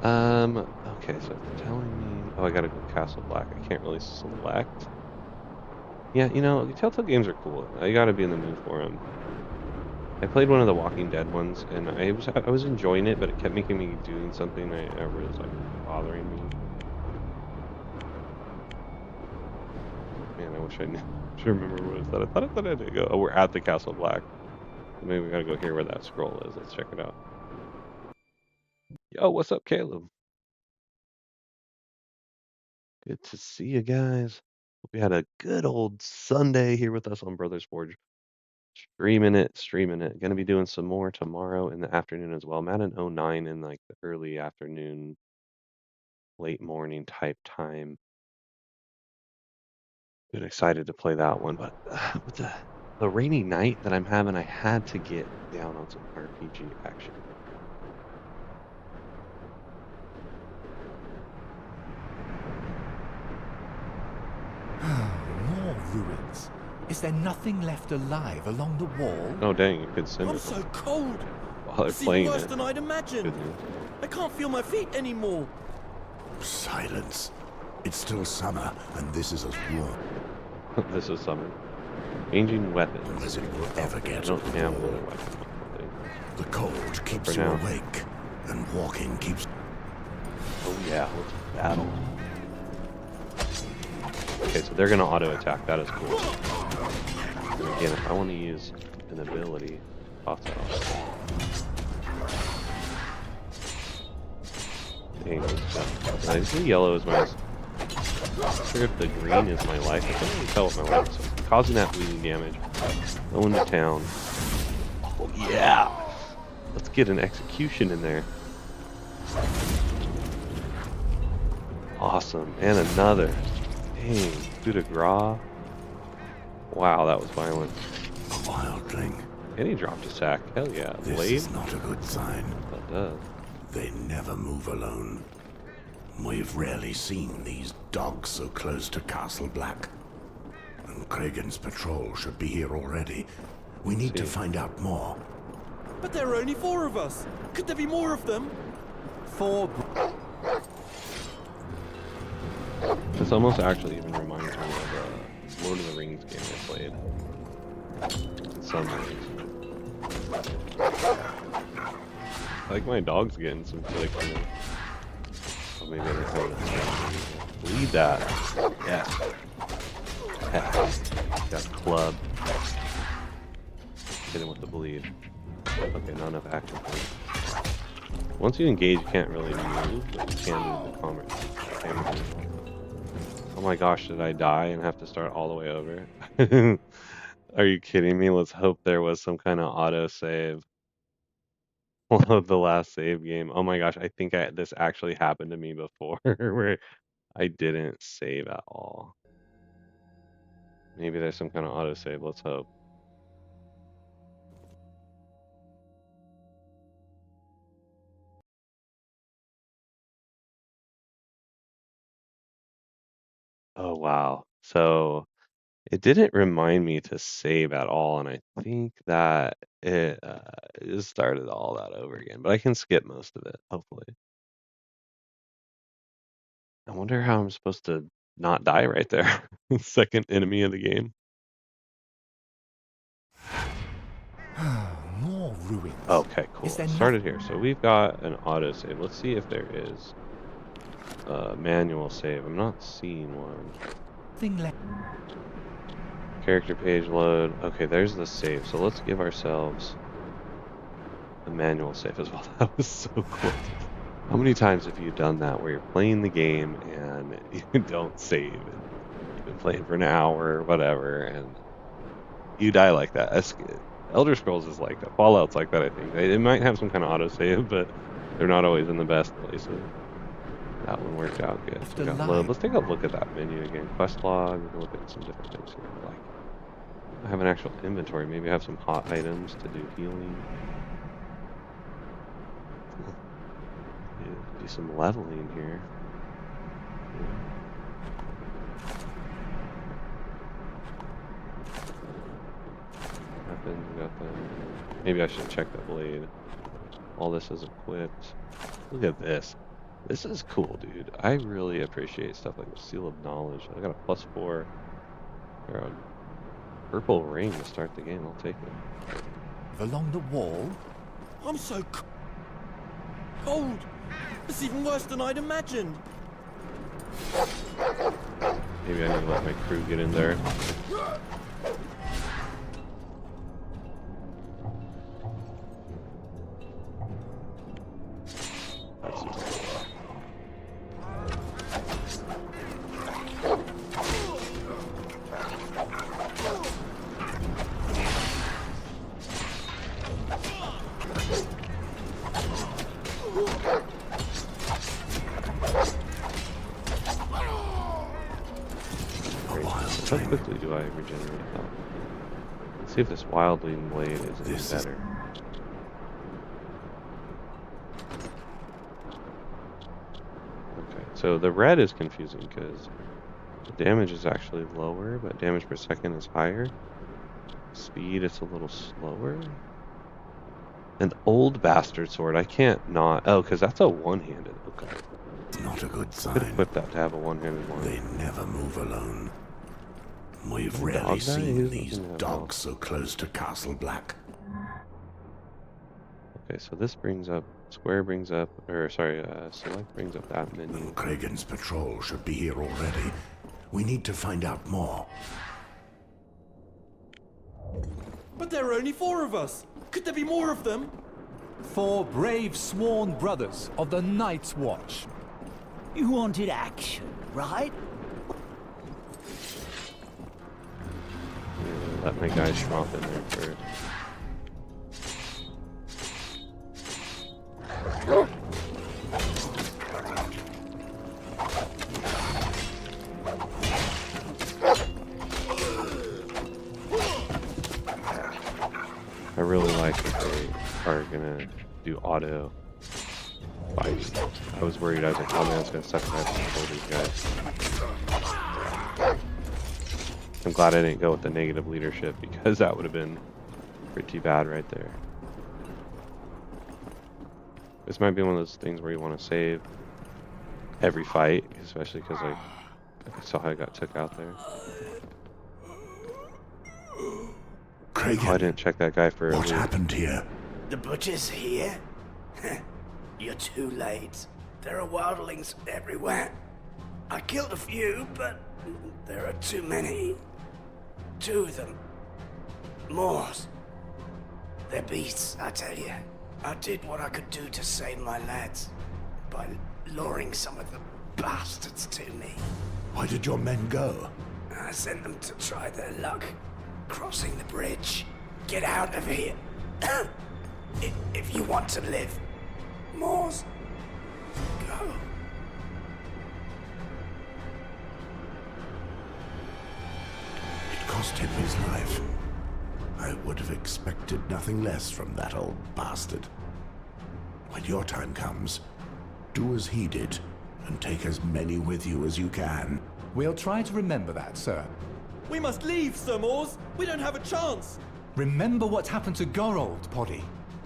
okay, so it's telling me, oh, I gotta go Castle Black, I can't really select. Yeah, you know, Telltale games are cool. I gotta be in the mood for them. I played one of the Walking Dead ones, and I was enjoying it, but it kept making me doing something I was like bothering me. Man, I wish I knew. Should remember what it said. I thought I had to go. Oh, we're at the Castle Black. Maybe we gotta go here where that scroll is. Let's check it out. Yo, what's up, Caleb? Good to see you guys. Hope you had a good old Sunday here with us on Brothers Forge. Streaming it. Gonna be doing some more tomorrow in the afternoon as well. I'm at an 09 in like the early afternoon, late morning type time. Been excited to play that one, but with the rainy night that I'm having, I had to get down on some RPG action. Is there nothing left alive along the wall? Oh dang, you could send I'm it so cold. while they're It's even playing worse it. than I'd imagined. Good news. I can't feel my feet anymore. Silence. It's still summer, and this is as warm This is summer. Changing weapons. as it will ever I get. don't have another weapon. The cold keeps For you now. awake, and walking keeps... Oh yeah, let's battle. Okay, so they're gonna auto attack. That is cool. And again, if I want to use an ability, off that off. Dang, I see yellow is my. I figured the green is my life. I can't really tell what my life is. So causing that bleeding damage. Going to town. Oh, yeah! Let's get an execution in there. Awesome. And another. Dang. Coup de grace. Wow, that was violent. A wildling. And he dropped a sack. Hell yeah. This Blade? is not a good sign. That does. They never move alone. We've rarely seen these dogs so close to Castle Black. And Kragan's patrol should be here already. We need to find out more. But there are only 4 of us. Could there be more of them? 4. This almost actually even reminds me of a Lord of the Rings game I played. In some ways. I think my dog's getting some clicks in it. Oh, maybe I don't have it. Bleed that. Yes. Got club. Hit him with the bleed. Okay, not enough action points. Once you engage, you can't really move, but you can move the combat. Oh my gosh, did I die and have to start all the way over? Are you kidding me? Let's hope there was some kind of auto save. Of the last save game. Oh my gosh, I think this actually happened to me before where I didn't save at all. Maybe there's some kind of auto save. Let's hope. Oh wow. So it didn't remind me to save at all, and I think that it just started all that over again. But I can skip most of it, hopefully. I wonder how I'm supposed to not die right there. Second enemy of the game. More ruins. Okay, cool. Is there Started here. So we've got an auto save. Let's see if there is a manual save. I'm not seeing one. nothing left? Character page load. Okay, there's the save. So let's give ourselves a manual save as well. That was so cool. How many times have you done that where you're playing the game and you don't save? And you've been playing for an hour or whatever, and you die like that. Elder Scrolls is like that. Fallout's like that, I think. It might have some kind of autosave, but they're not always in the best places. That one worked out good. We got load. Let's take a look at that menu again. Quest log. We can look at some different things here. Like, I have an actual inventory. Maybe I have some hot items to do healing. Do some leveling here. Weapons, we got them. Maybe I should check that blade. All this is equipped. Look at this. This is cool, dude. I really appreciate stuff like the Seal of Knowledge. I got a +4 or a purple ring to start the game. I'll take it. Along the wall? I'm so cold. It's even worse than I'd imagined. Maybe I need to let my crew get in there. How quickly do I regenerate health? Let's see if this wildling blade is any better. Okay, so the red is confusing because Damage is actually lower, but damage per second is higher. Speed, it's a little slower. An old bastard sword. I can't not. Oh, because that's a one-handed. Okay. Not a good Could sign. equip that to have a one-handed one. They never move alone. We've Dog rarely guy? seen He these doesn't have dogs so close to Castle Black. Okay, so this brings up. Square brings up. Or, sorry, select brings up that menu. Kragan's patrol should be here already. We need to find out more. But there are only 4 of us. Could there be more of them? 4 brave sworn brothers of the Night's Watch. You wanted action, right? Yeah, let my guy swamp in there first. I really like that they are gonna do auto fighting. I was worried. I was like, oh man, it's gonna suck if I have to control these guys. I'm glad I didn't go with the negative leadership because that would have been pretty bad right there. This might be one of those things where you want to save every fight, especially because like I saw how I got took out there. Kragan, Oh, I didn't check that guy for a what loot. happened here? The butcher's here? You're too late. There are wildlings everywhere. I killed a few, but there are too many. 2 of them. Moors. They're beasts, I tell you. I did what I could do to save my lads by luring some of the bastards to me. Why did your men go? I sent them to try their luck crossing the bridge. Get out of here. If you want to live. Moors. Go. It cost him his life. I would have expected nothing less from that old bastard. When your time comes, do as he did, and take as many with you as you can. We'll try to remember that, sir. We must leave, Sir Mors. We don't have a chance. Remember what happened to Gorold, Poddy.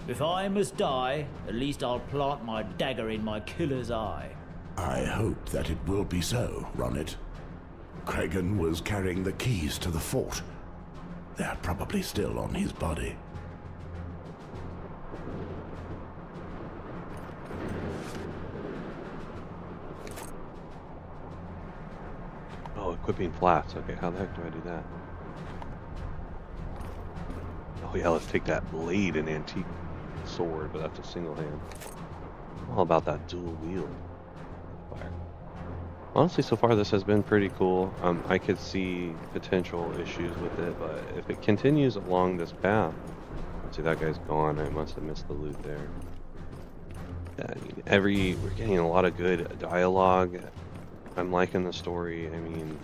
If I must die, at least I'll plant my dagger in my killer's eye. I hope that it will be so, Ronnet. Kragan was carrying the keys to the fort. They're probably still on his body. Oh, equipping flats. Okay, how the heck do I do that? Oh yeah, let's take that blade and antique sword, but that's a single hand. I'm all about that dual wield. Fire. Honestly, so far this has been pretty cool. I could see potential issues with it, but if it continues along this path, see that guy's gone. I must have missed the loot there. Yeah, I mean, we're getting a lot of good dialogue. I'm liking the story. I mean,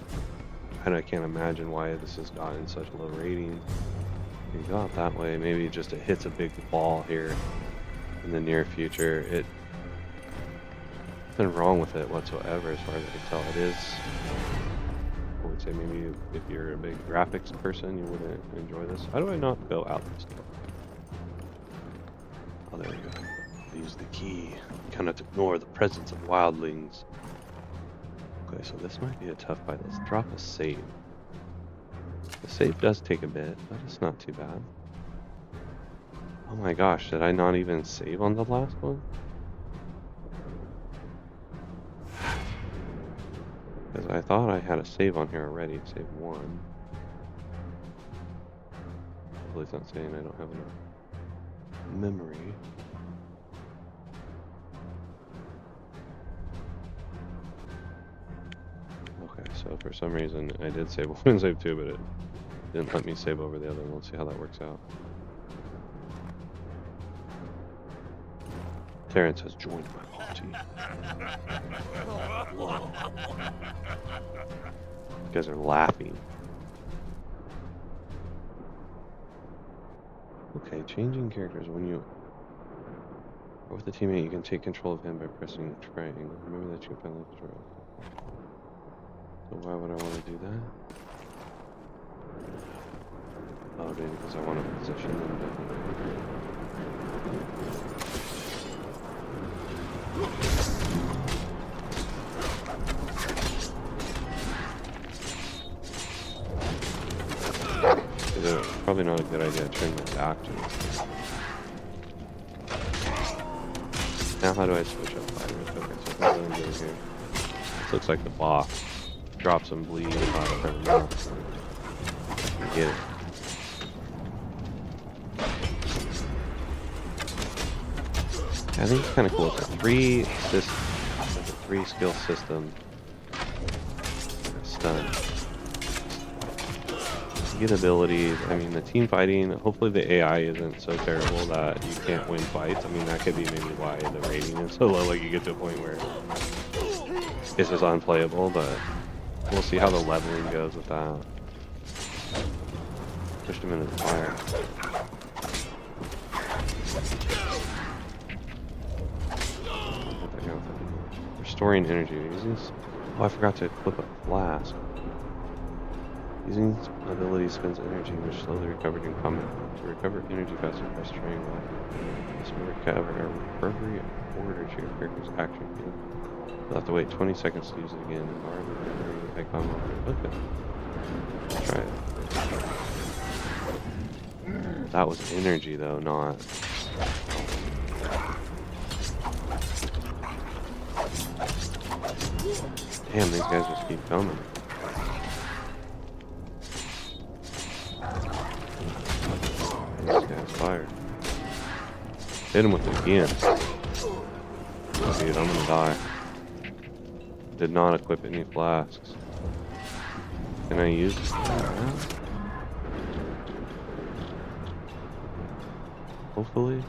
I can't imagine why this has gotten such low rating. You go out that way, maybe just it hits a big wall here in the near future. It's nothing wrong with it whatsoever as far as I can tell. It is, I would say maybe if you're a big graphics person, you wouldn't enjoy this. How do I not go out this door? Oh, there we go. Use the key. Cannot ignore the presence of wildlings. Okay, so this might be a tough fight. Let's drop a save. The save does take a bit, but it's not too bad. Oh my gosh, did I not even save on the last one? Because I thought I had a save on here already. Save 1. Hopefully it's not saying I don't have enough memory. Okay, so for some reason I did save 1 and save 2, but it didn't let me save over the other one. Let's see how that works out. Terrence has joined my party. Whoa. You guys are laughing. Okay, changing characters. When you are with a teammate, you can take control of him by pressing triangle. Remember that you can finally control. So why would I want to do that? Oh, maybe because I want to position them down there. Probably not a good idea to turn my back to this. Now how do I switch up fighters? Okay, so what I'm doing here. This looks like the boss. Drop some bleed out of her mouth. Get it. I think it's kind of cool. It's a three skill system. Stun. You get abilities. I mean, the team fighting. Hopefully, the AI isn't so terrible that you can't win fights. I mean, that could be maybe why the rating is so low. Like you get to a point where it's just unplayable. But we'll see how the leveling goes with that. Pushed him into the fire. Restoring energy. Oh, I forgot to equip a flask. Using ability spends energy which slowly recovered in combat. To recover energy faster by straying away. This will recover every order to your character's action field. You'll have to wait 20 seconds to use it again. Bar the icon will okay. Let's try it. That was energy though, not. Damn, these guys just keep coming. This guy's fired. Hit him with it again. Oh, dude, I'm gonna die. Did not equip any flasks. Can I use that? Hopefully.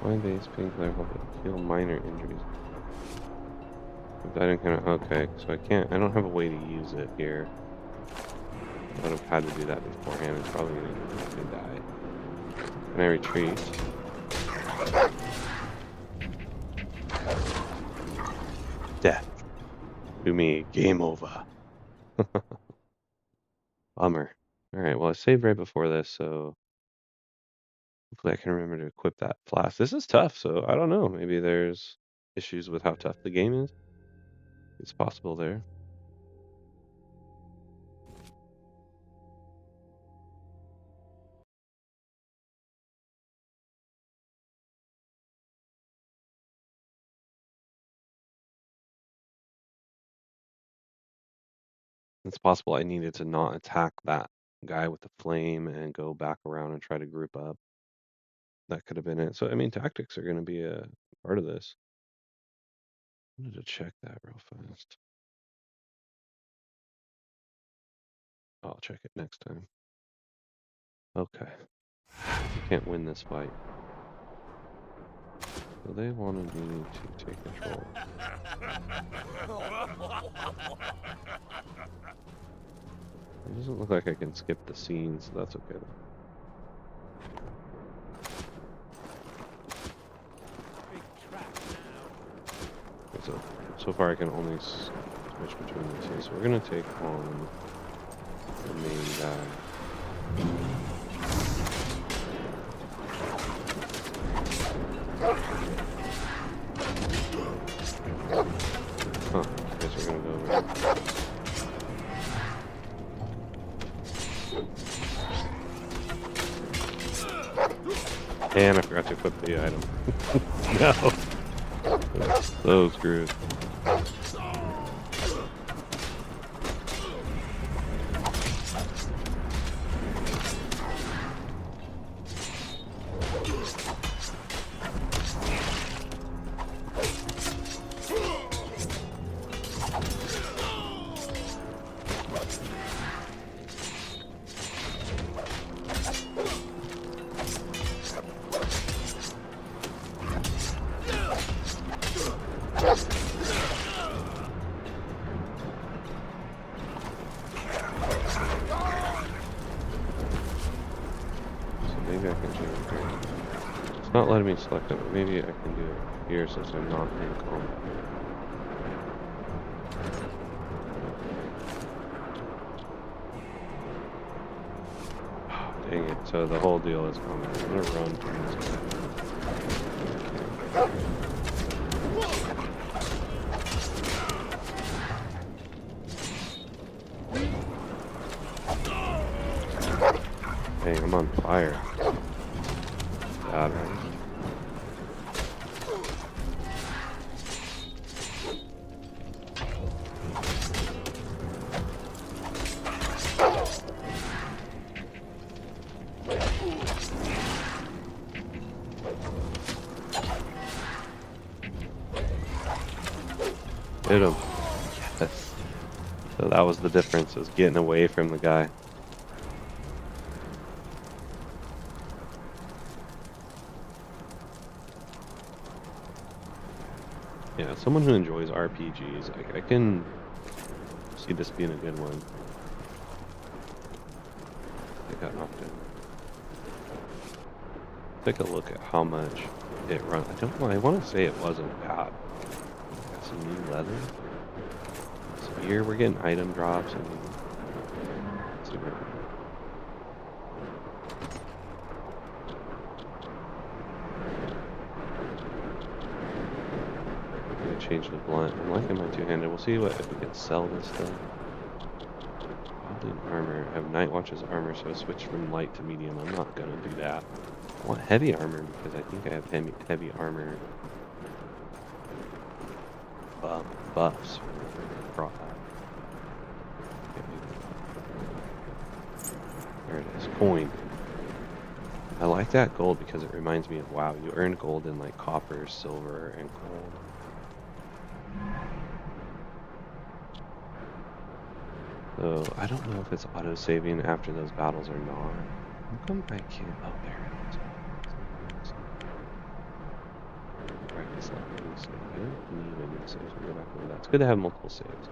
Wine base painkiller help heal minor injuries. I didn't okay, so I don't have a way to use it here. I would have had to do that beforehand. It's probably gonna die. Can I retreat? Death. To me, game over. Bummer. Alright, well I saved right before this, so hopefully I can remember to equip that flask. This is tough, so I don't know. Maybe there's issues with how tough the game is. It's possible there. It's possible I needed to not attack that guy with the flame and go back around and try to group up. That could have been it. So, I mean, tactics are going to be a part of this. I wanted to check that real fast. I'll check it next time. Okay. You can't win this fight. So they wanted me to take control. It doesn't look like I can skip the scene, so that's okay though. So far I can only switch between the two. So we're gonna take on the main guy. Huh, I guess we're gonna go over here. And I forgot to equip the item. No. So screwed. It's not letting me select it, but maybe I can do it here since I'm not in combat. Dang it, so the whole deal is combat. I'm gonna run from this guy. Dang, I'm on fire. Bad, right? Hit him. Yes. So that was the difference, was getting away from the guy. Yeah, someone who enjoys RPGs, I can see this being a good one. I got knocked in. Take a look at how much it runs. I don't know, I want to say it wasn't bad. Got some new leather. So here we're getting item drops. And super. I'm gonna change the blunt. I'm liking my two-handed. We'll see what if we can sell this stuff. Goblin armor. I have Night Watch's armor, so I switched from light to medium. I'm not gonna do that. I want heavy armor because I think I have heavy armor buffs. There it is. Coin. I like that gold because it reminds me of WoW. You earn gold in like copper, silver, and gold. So I don't know if it's auto-saving after those battles or not. How come I can't? Oh, there it is. Practice level new save. I don't need a new save, so go back over that. It's good to have multiple saves.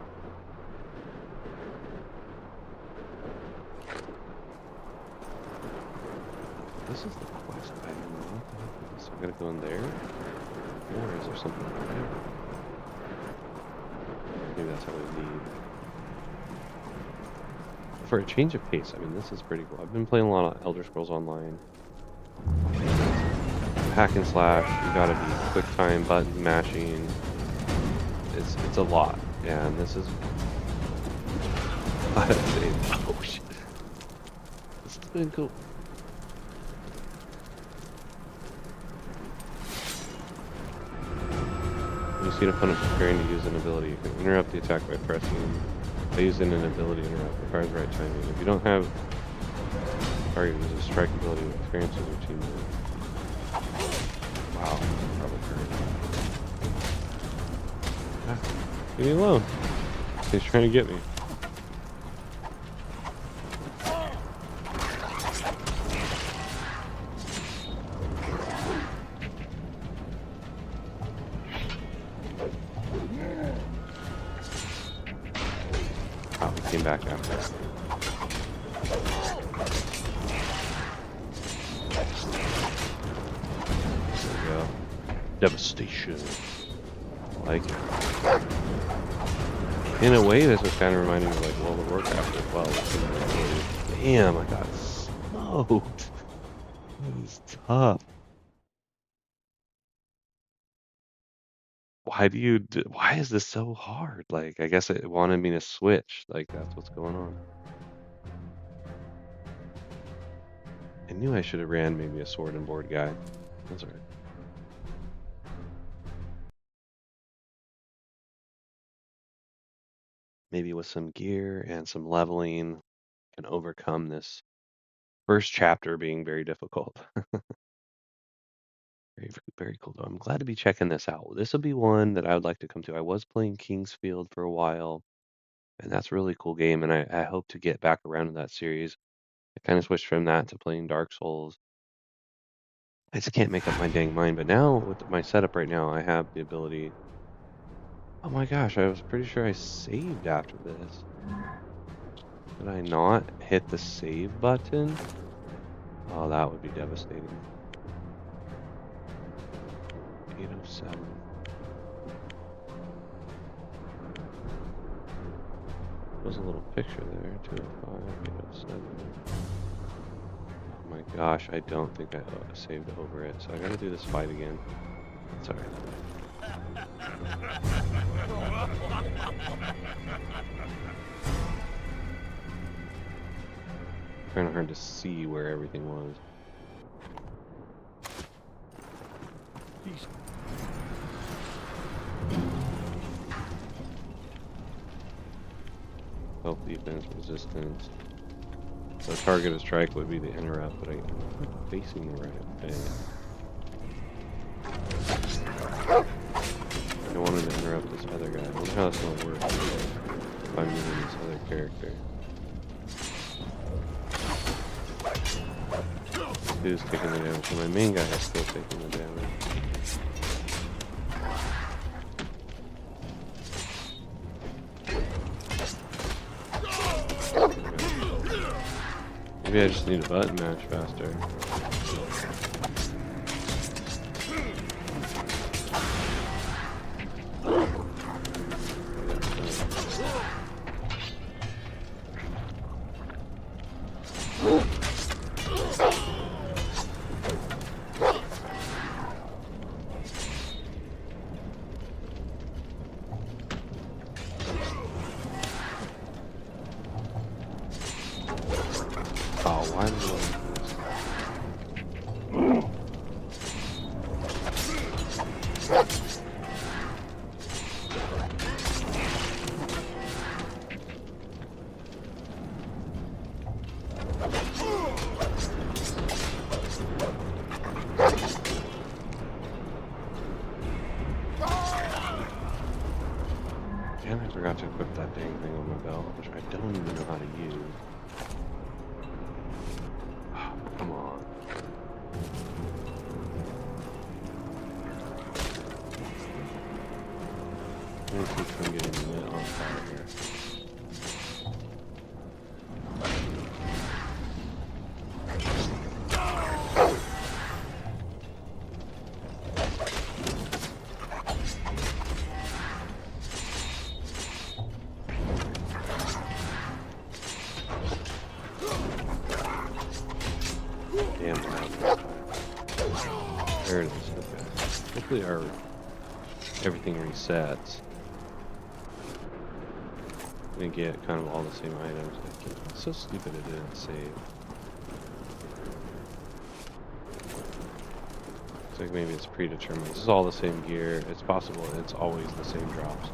This is the quest. I don't know what the heck is this. I gotta go in there? Or is there something over there? Maybe that's how we leave. For a change of pace, I mean, this is pretty cool. I've been playing a lot of Elder Scrolls Online. Hack and slash, you gotta be quick time button mashing. It's a lot, and this is. Oh shit! This has been cool. When you see an opponent preparing to use an ability, you can interrupt the attack by pressing. By using an ability interrupt requires right timing. If you don't have target use a strike ability with experience with your team. Wow, probably hurt. Ah, leave me alone. He's trying to get me. Oh, he came back after. There we go. Devastation. I like it. In a way, this was kind of reminding me of like World of Warcraft as well. Damn, I got smoked. This is tough. Why is this so hard? Like, I guess it wanted me to switch. Like, that's what's going on. I knew I should have ran maybe a sword and board guy. That's alright. Maybe with some gear and some leveling, can overcome this first chapter being very difficult. Very, very cool though. I'm glad to be checking this out. This will be one that I would like to come to. I was playing Kingsfield for a while, and that's a really cool game, and I hope to get back around to that series. I kind of switched from that to playing Dark Souls. I just can't make up my dang mind, but now with my setup right now, I have the ability. Oh my gosh, I was pretty sure I saved after this. Did I not hit the save button? Oh, that would be devastating. 807. There's a little picture there. 205, 807. Oh my gosh, I don't think I saved over it, so I gotta do this fight again. Sorry. Kind of hard to see where everything was. Health, defense, resistance. So target of strike would be the interrupt, but I'm not facing the right way. I wanted to interrupt this other guy. I wonder how that's gonna work if I'm using this other character. Who's taking the damage? So my main guy is still taking the damage. Maybe I just need a button match faster. Oh, why am I doing this? Damn, I forgot to equip that dang thing on my belt, which I don't even know how to use. Come on. Let me see if I'm getting lit on fire here. Damn, there it is. Okay. Hopefully everything resets. We get kind of all the same items. It's so stupid it didn't save. Looks like maybe it's predetermined. This is all the same gear. It's possible it's always the same drops.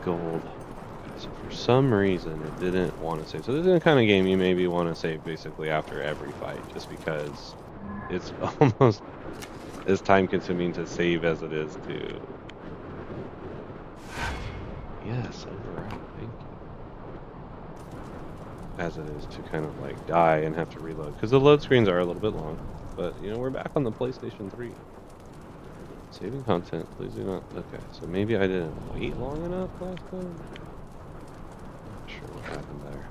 Gold. So for some reason it didn't want to save. So this is the kind of game you maybe want to save basically after every fight, just because it's almost as time consuming to save as it is to... Yes, overall, thank you. As it is to kind of like die and have to reload. Because the load screens are a little bit long. But, you know, we're back on the PlayStation 3. Saving content, please do not... Okay, so maybe I didn't wait long enough last time? Not sure what happened there.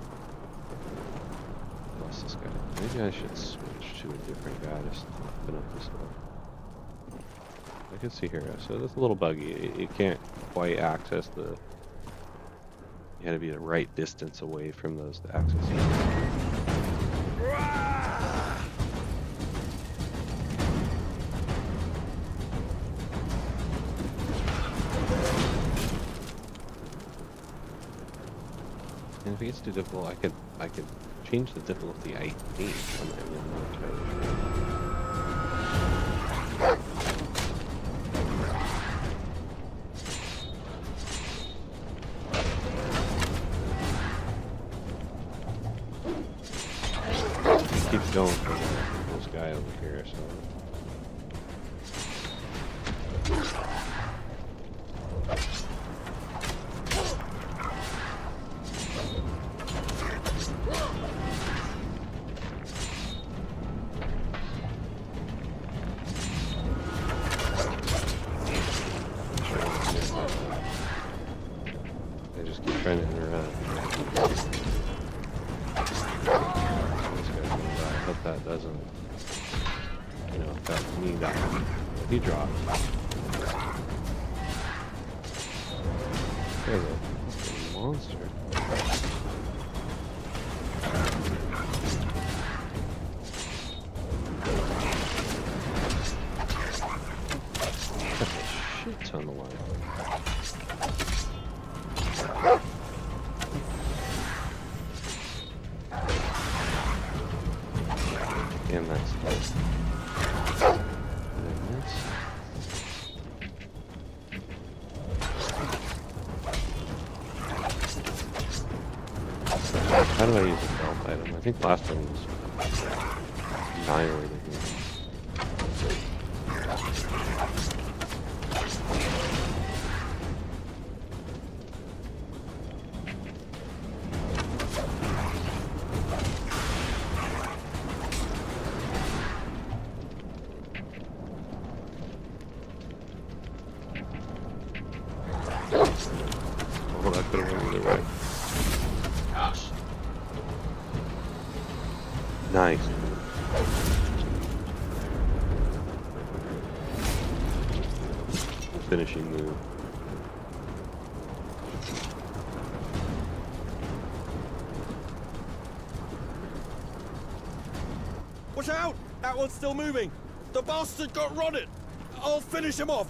Lost this guy. Maybe I should switch to a different guy to open up this door. I can see here, so that's a little buggy. It can't quite access the... You gotta be the right distance away from those to access it. And if it gets too difficult, I could change the difficulty, I think, on my remote. Keeps going for this guy over here, so... I just keep trying to interrupt. This guy's gonna die. Hope that doesn't, affect me that much. He dropped. There's a monster. Shit ton of life. Damn, that's close. How do I use a belt item? I think last time was annihilated me. Oh, that could have went either way. Yes. Nice. Finishing move. Watch out! That one's still moving. The bastard got rotted. I'll finish him off.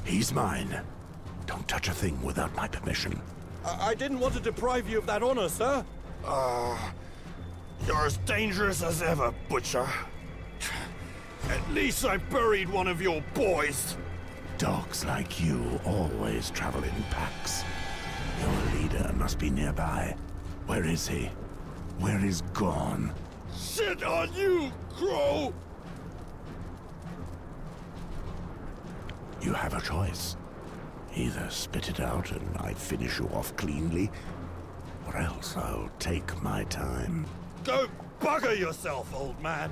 He's mine. Don't touch a thing without my permission. I didn't want to deprive you of that honor, sir. You're as dangerous as ever, Butcher. At least I buried one of your boys. Dogs like you always travel in packs. Your leader must be nearby. Where is he? Where is Gorn? Shit on you, Crow! You have a choice. Either spit it out and I finish you off cleanly, or else I'll take my time. Go bugger yourself, old man!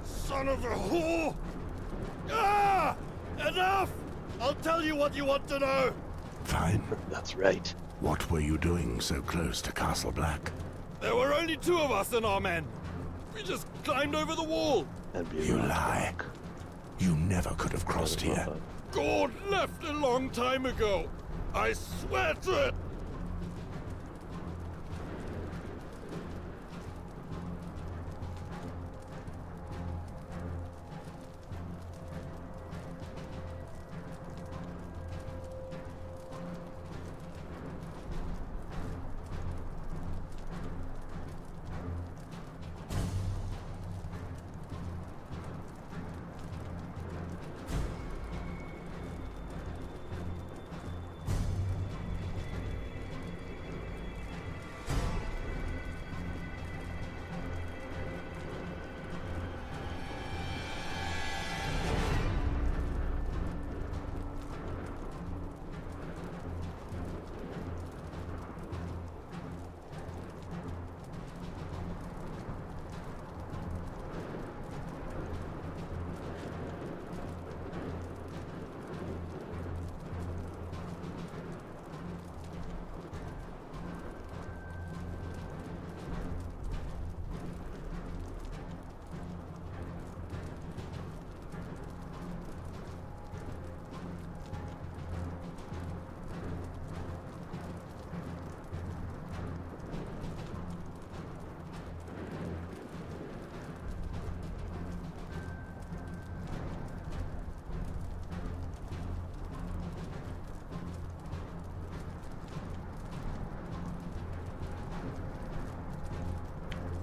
Son of a whore! Ah! Enough! I'll tell you what you want to know! Fine. That's right. What were you doing so close to Castle Black? There were only 2 of us and our men. We just climbed over the wall. You lie. You never could have crossed here. Gord left a long time ago. I swear to it.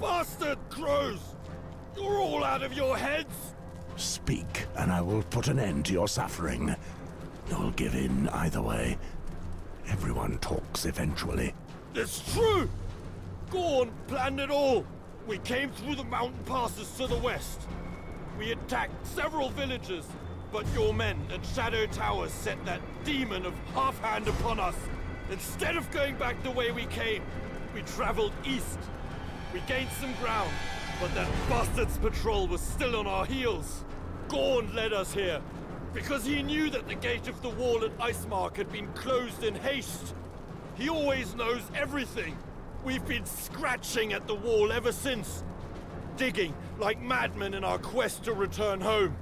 Bastard crows! You're all out of your heads! Speak, and I will put an end to your suffering. You'll give in either way. Everyone talks eventually. It's true! Gorn planned it all! We came through the mountain passes to the west. We attacked several villages, but your men at Shadow Towers set that demon of Half-Hand upon us. Instead of going back the way we came, we traveled east. We gained some ground, but that bastard's patrol was still on our heels. Gorn led us here, because he knew that the gate of the wall at Icemark had been closed in haste. He always knows everything. We've been scratching at the wall ever since, digging like madmen in our quest to return home.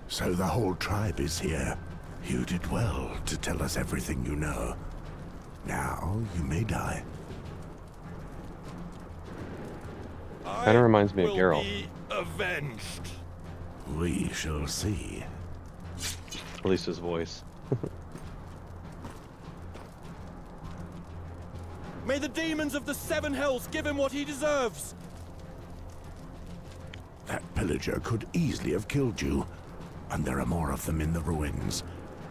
So the whole tribe is here. You did well to tell us everything you know. Now you may die. Kind of reminds me of Geralt. Be avenged. We shall see. At least his voice. May the demons of the Seven Hells give him what he deserves. That pillager could easily have killed you. And there are more of them in the ruins.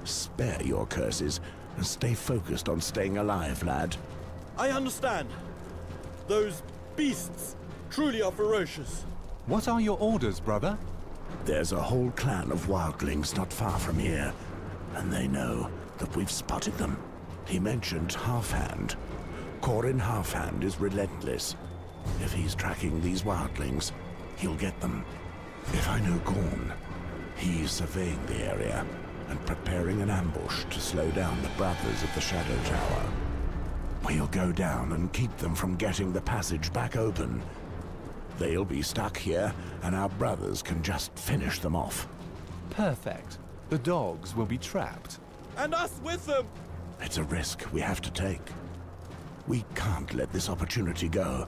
Spare your curses and stay focused on staying alive, lad. I understand. Those beasts truly are ferocious. What are your orders, brother? There's a whole clan of wildlings not far from here, and they know that we've spotted them. He mentioned Halfhand. Corin Halfhand is relentless. If he's tracking these wildlings, he'll get them. If I know Gorn, he's surveying the area and preparing an ambush to slow down the brothers of the Shadow Tower. We'll go down and keep them from getting the passage back open. They'll be stuck here, and our brothers can just finish them off. Perfect. The dogs will be trapped. And us with them! It's a risk we have to take. We can't let this opportunity go.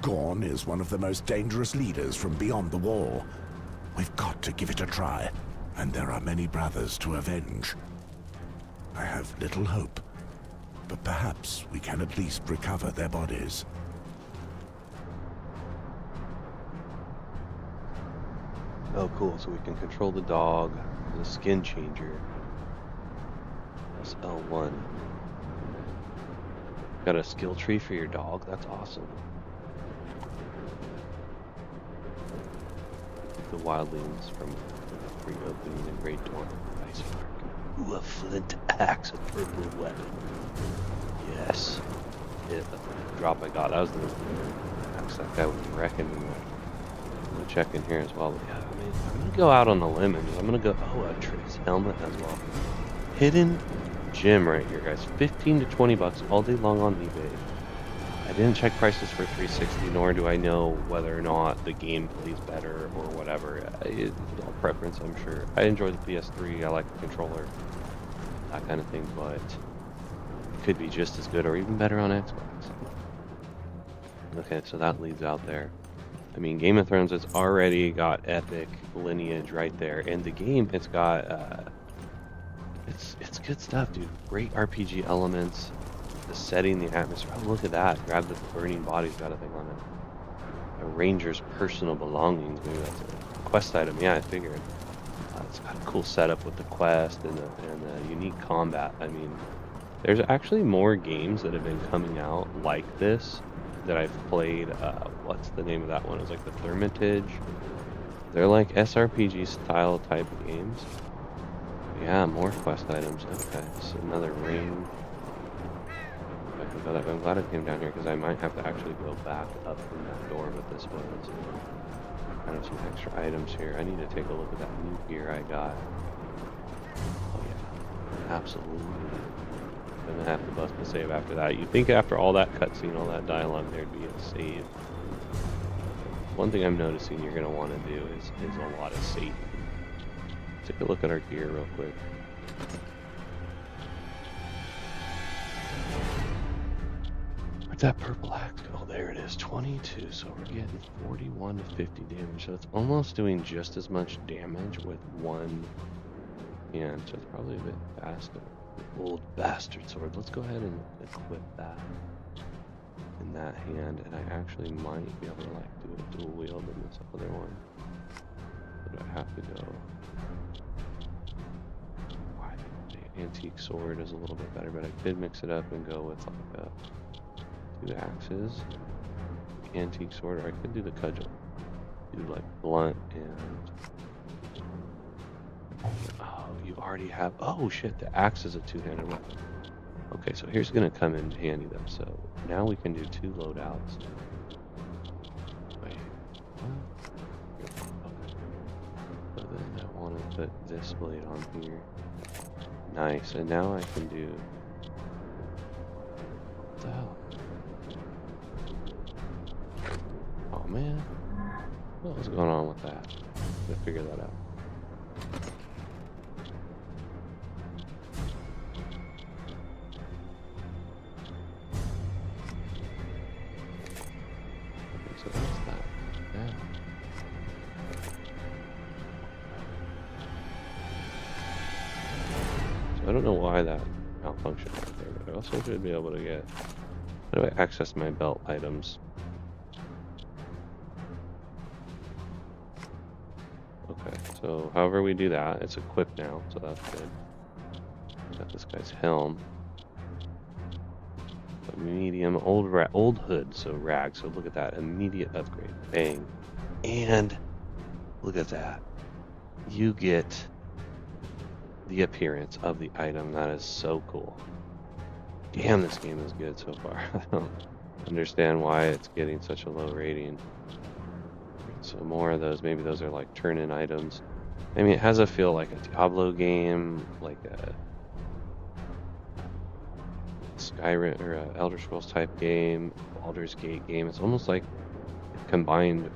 Gorn is one of the most dangerous leaders from beyond the wall. We've got to give it a try, and there are many brothers to avenge. I have little hope, but perhaps we can at least recover their bodies. Oh, cool. So we can control the dog, the skin changer. That's L1. Got a skill tree for your dog? That's awesome. The wildlings from reopening the Great Door Icemark. Ooh, a flint axe, a purple weapon. Yes. Yeah, the drop I got, that was the axe that guy was wrecking me with. I'm gonna check in here as well. But yeah, I mean, I'm gonna go out on a limb and I'm gonna go, oh, a Trace helmet as well. Hidden gem right here, guys. 15 to 20 bucks all day long on eBay. I didn't check prices for 360, nor do I know whether or not the game plays better or whatever. It's all preference, I'm sure. I enjoy the PS3, I like the controller, that kind of thing, but it could be just as good or even better on Xbox. Okay, so that leads out there. I mean, Game of Thrones has already got epic lineage right there, and the game, it's got, it's good stuff, dude. Great RPG elements. The setting, the atmosphere. Oh, look at that. Grab the burning body's got a thing on it. A ranger's personal belongings. Maybe that's a quest item. Yeah, I figured. It's got a cool setup with the quest and the unique combat. I mean, there's actually more games that have been coming out like this that I've played. What's the name of that one? It was like the Thermitage. They're like SRPG style type games. Yeah, more quest items. Okay, so another ring. I'm glad I came down here because I might have to actually go back up from that door, but this was kind of some extra items here. I need to take a look at that new gear I got. Oh yeah, absolutely. Gonna have to bust the save after that. You'd think after all that cutscene, all that dialogue, there'd be a save. One thing I'm noticing you're gonna want to do is a lot of saving. Take a look at our gear real quick. Where'd that purple axe go? There it is, 22. So we're getting 41 to 50 damage. So it's almost doing just as much damage with one hand. So it's probably a bit faster. Old bastard sword. Let's go ahead and equip that in that hand. And I actually might be able to like do a dual wield in this other one. But I have to go. The antique sword is a little bit better, but I could mix it up and go with like a 2 axes, antique sword, or I could do the cudgel. Do like blunt and... Oh, you already have... Oh shit, the axe is a 2-handed weapon. Okay, so here's gonna come in handy though. So now we can do 2 loadouts. Wait, what? Okay. So then I want to put this blade on here. Nice, and now I can do. What the hell? Oh man, what was going on with that? Gotta figure that out. Okay, so that's that. Yeah. So I don't know why that malfunctioned right there, but I also should be able to get. How do I access my belt items? Okay, so however we do that, it's equipped now, so that's good. Got this guy's helm. A medium, old hood, so rag. So look at that, immediate upgrade, bang, and look at that. You get the appearance of the item. That is so cool. Damn, this game is good so far. I don't understand why it's getting such a low rating. So more of those. Maybe those are like turn-in items. I mean, it has a feel like a Diablo game, like a Skyrim or a Elder Scrolls type game, Baldur's Gate game. It's almost like it combined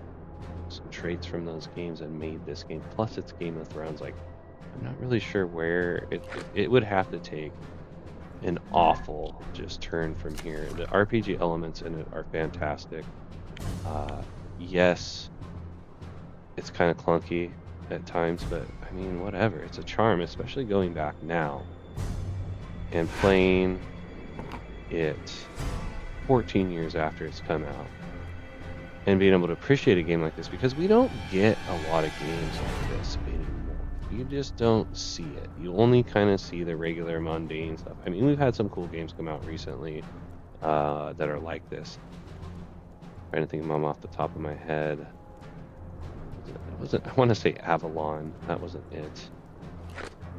some traits from those games and made this game. Plus, it's Game of Thrones. Like, I'm not really sure where it would have to take an awful just turn from here. The RPG elements in it are fantastic. Yes, it's kind of clunky at times, but I mean, whatever. It's a charm, especially going back now and playing it 14 years after it's come out and being able to appreciate a game like this, because we don't get a lot of games like this anymore. You just don't see it. You only kind of see the regular mundane stuff. I mean, we've had some cool games come out recently that are like this. I'm trying to think of them off the top of my head. I want to say Avalon. That wasn't it.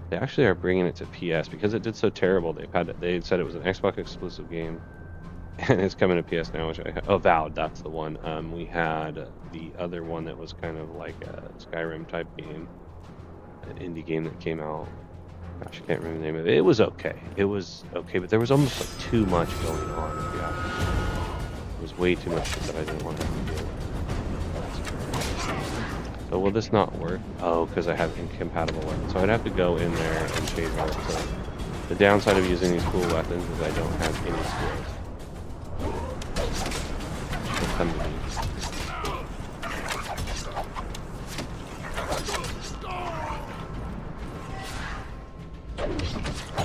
They actually are bringing it to PS because it did so terrible. They said it was an Xbox exclusive game, and it's coming to PS now. Avowed, that's the one. We had the other one that was kind of like a Skyrim type game, an indie game that came out. Gosh, I can't remember the name of it. It was okay. It was okay, but there was almost like too much going on. Yeah, it was way too much that I didn't want to do. So will this not work? Oh, because I have incompatible weapons. So I'd have to go in there and change my weapons. So the downside of using these cool weapons is I don't have any skills. They'll come to me.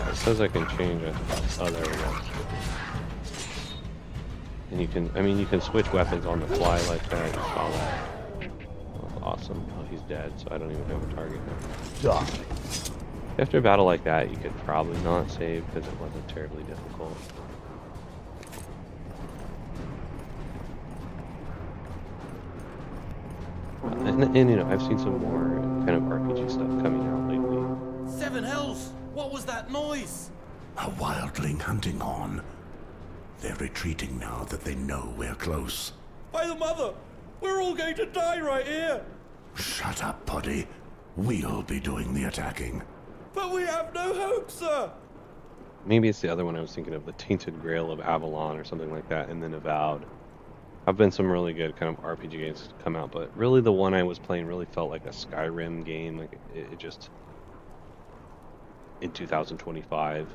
It says I can change other ones. And you can switch weapons on the fly like that. You saw that. Awesome. Oh, he's dead, so I don't even have a target now. After a battle like that, you could probably not save because it wasn't terribly difficult. And you know, I've seen some more kind of RPG stuff coming out lately. Seven hells! What was that noise? A wildling hunting horn. They're retreating now that they know we're close. By the mother! We're all going to die right here! Shut up, Poddy. We'll be doing the attacking. But we have no hope, sir! Maybe it's the other one I was thinking of, the Tainted Grail of Avalon or something like that, and then Avowed. I've been some really good kind of RPG games to come out, but really the one I was playing really felt like a Skyrim game. Like it just in 2025.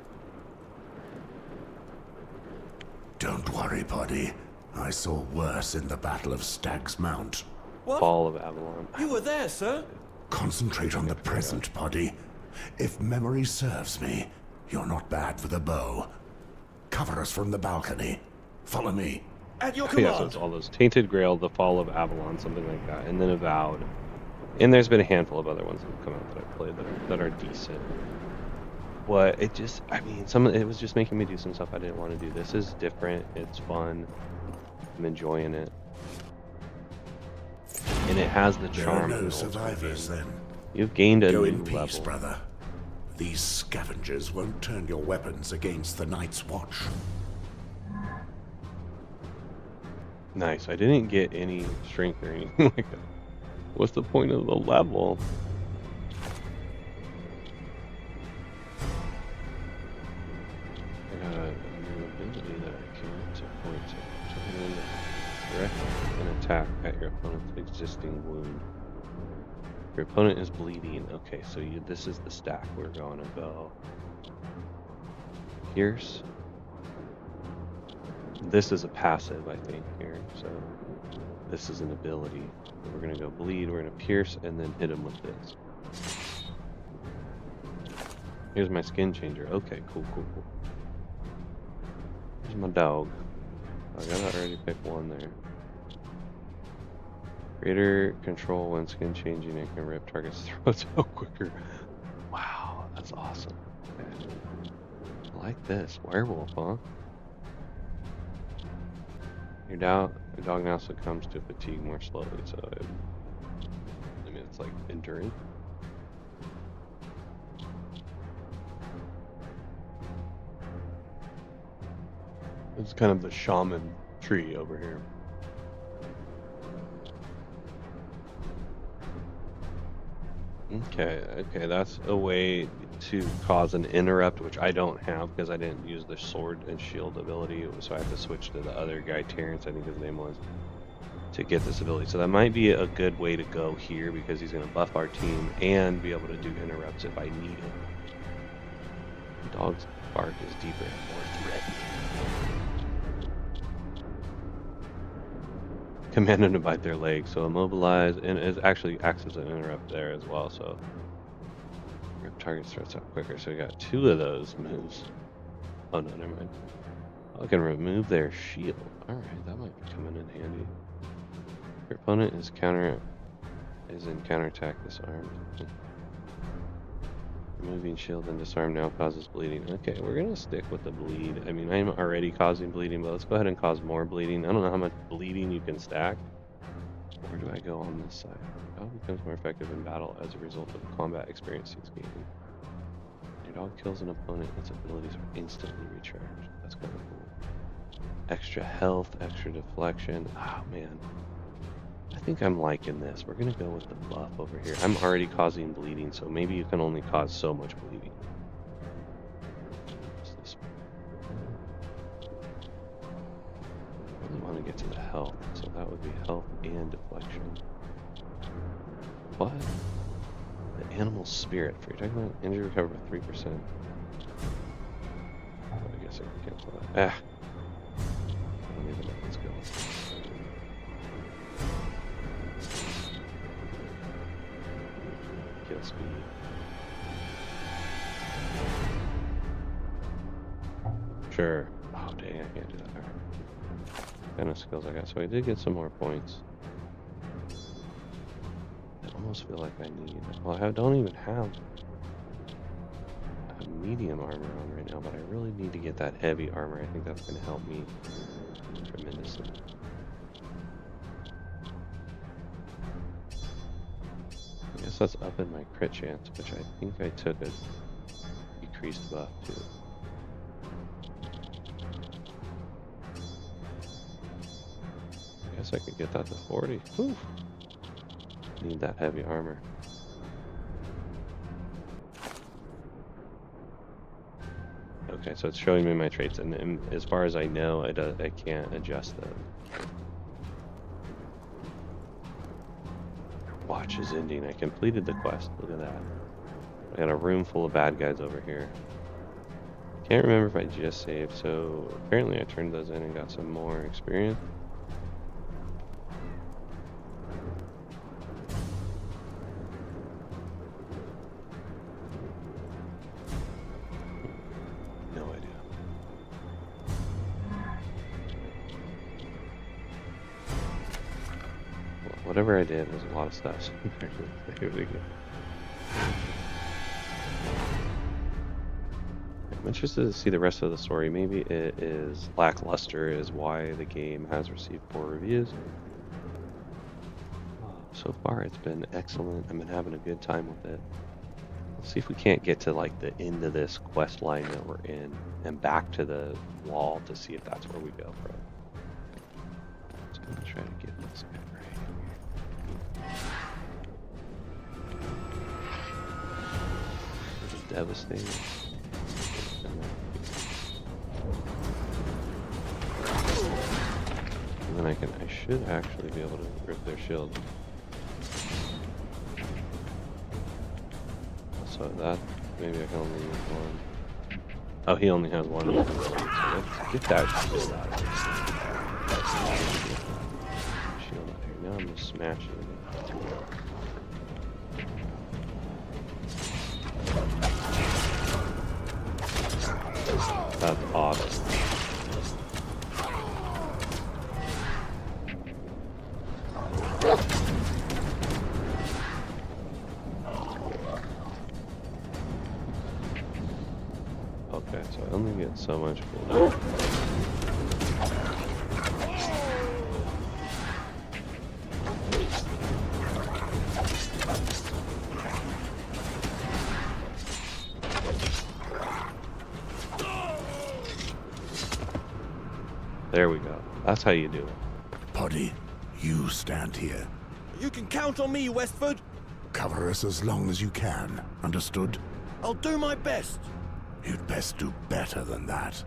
Don't worry, Poddy. I saw worse in the Battle of Stag's Mount. What? Fall of Avalon. You were there, sir? Concentrate on the present, Poddy. If memory serves me, you're not bad with a bow. Cover us from the balcony. Follow me. At your command. Yeah, so it's all those Tainted Grail, the Fall of Avalon, something like that, and then Avowed. And there's been a handful of other ones that have come out that I've played that are decent. But it just, I mean, it was just making me do some stuff I didn't want to do. This is different. It's fun. I'm enjoying it. And it has the charm. There are no survivors then. You've gained a Go new in peace, level. brother. These scavengers won't turn your weapons against the Night's Watch. Nice. I didn't get any strength or anything like that. What's the point of the level? I got a new ability that I can support. So direct an attack at your opponent's existing wound. Your opponent is bleeding. Okay, so this is the stack. We're going to go Pierce. This is a passive, I think, here. So this is an ability. We're going to go bleed, we're going to pierce, and then hit him with this. Here's my skin changer. Okay, cool. Here's my dog. I gotta already pick one there. Greater control when skin changing, it can rip targets' throats out quicker. Wow, that's awesome. Okay. I like this. Werewolf, huh? Your dog now succumbs to fatigue more slowly, so I mean, it's like enduring. It's kind of the shaman tree over here. Okay, that's a way to cause an interrupt, which I don't have because I didn't use the sword and shield ability, so I have to switch to the other guy, Terrence, I think his name was, to get this ability. So that might be a good way to go here because he's going to buff our team and be able to do interrupts if I need it. The dog's bark is deeper and more threatening. Command them to bite their legs, so immobilize, and it actually acts as an interrupt there as well, so rip target starts out quicker. So we got 2 of those moves. Oh no, never mind. I can remove their shield. Alright, that might be coming in handy. Your opponent is in counterattack disarmed. Removing shield and disarm now causes bleeding. Okay, we're gonna stick with the bleed. I mean, I'm already causing bleeding, but let's go ahead and cause more bleeding. I don't know how much bleeding you can stack. Where do I go on this side? Dog becomes more effective in battle as a result of the combat experience he's gaining. Your dog kills an opponent, its abilities are instantly recharged. That's kind of cool. Extra health, extra deflection. Oh man. I think I'm liking this. We're gonna go with the buff over here. I'm already causing bleeding, so maybe you can only cause so much bleeding. What's this? I really want to get to the health, so that would be health and deflection. What? The animal spirit. For your talking about injury recover by 3%. Oh, I guess I can cancel that. I don't even know what's going on. Kill speed. Sure. Oh dang, I can't do that. Alright. Kind of skills I got. So I did get some more points. I almost feel like I need. Well, I don't even have a medium armor on right now, but I really need to get that heavy armor. I think that's going to help me tremendously. I guess that's up in my crit chance, which I think I took a decreased buff too. I guess I could get that to 40. Whew. Need that heavy armor. Okay, so it's showing me my traits, and as far as I know, I can't adjust them. Watch is ending. I completed the quest. Look at that. I got a room full of bad guys over here. Can't remember if I just saved, so apparently I turned those in and got some more experience. No idea. Whatever I did was a lot of stuff. Here we go. I'm interested to see the rest of the story. Maybe it is lackluster is why the game has received poor reviews. So far it's been excellent. I've been having a good time with it. Let's see if we can't get to like the end of this quest line that we're in and back to the wall to see if that's where we go from. So I'm gonna try to get this guy right here. Which is devastating. And then I should actually be able to rip their shield. So that, maybe I can only use one. Oh, he only has one. So let's get that shield out of here. Shield out here. Now I'm just smashing it. That's awesome. Okay, so I only get so much gold. There we go. That's how you do it. Poddy, you stand here. You can count on me, Westford. Cover us as long as you can. Understood? I'll do my best. You'd best do better than that.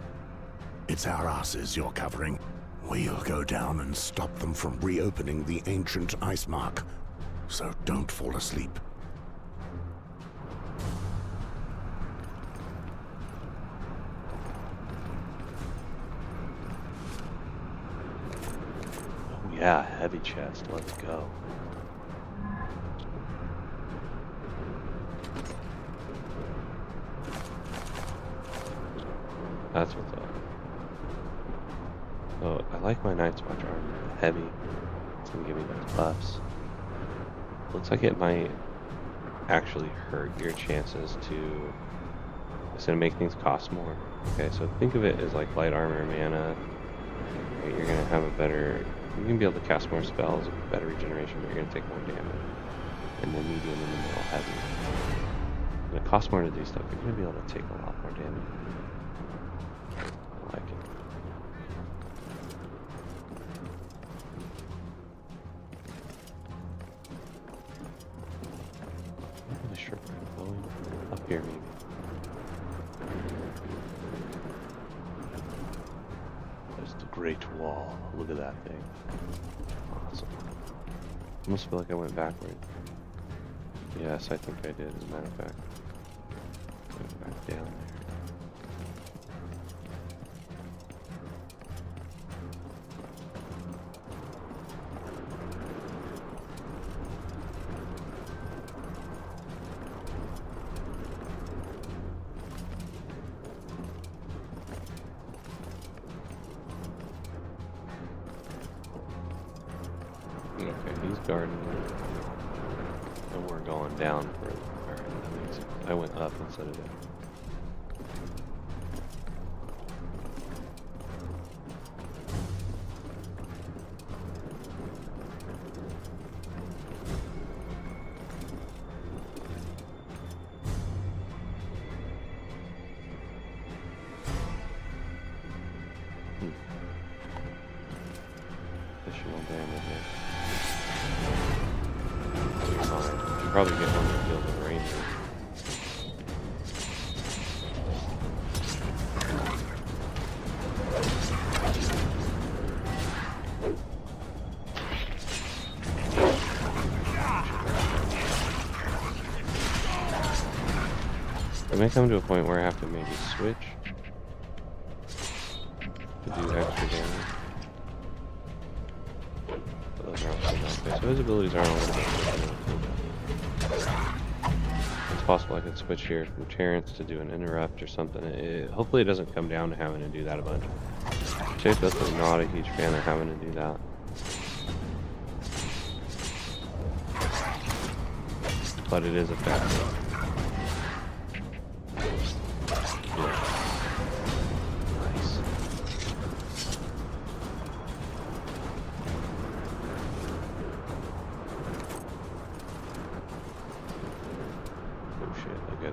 It's our asses you're covering. We'll go down and stop them from reopening the ancient ice mark. So don't fall asleep. Oh yeah, heavy chest. Let's go. That's what's up. Oh, I like my Night's Watch armor. Heavy. It's gonna give me those buffs. Looks like it might actually hurt your chances to... It's gonna make things cost more. Okay, so think of it as like light armor, mana. Right, you're gonna have a better... You're gonna be able to cast more spells, better regeneration, but you're gonna take more damage. And then medium in the middle, heavy. And it costs more to do stuff, you're gonna be able to take a lot more damage. I like it. Where the shrimp are going? Up here, maybe. There's the Great Wall. Look at that thing. Awesome. I almost feel like I went backward. Yes, I think I did, as a matter of fact. Went back down there. Okay, he's guarding it. And we're going down for it. Alright, that makes sense. I went up instead of down. Additional damage here. Fine. Probably get one that deals with ranger. I may come to a point where I have to maybe switch to do extra damage. But those are also not okay. So his abilities aren't a little bit different. It's possible I could switch here from Terrence to do an interrupt or something. Hopefully it doesn't come down to having to do that a bunch. Chase is not a huge fan of having to do that. But it is effective.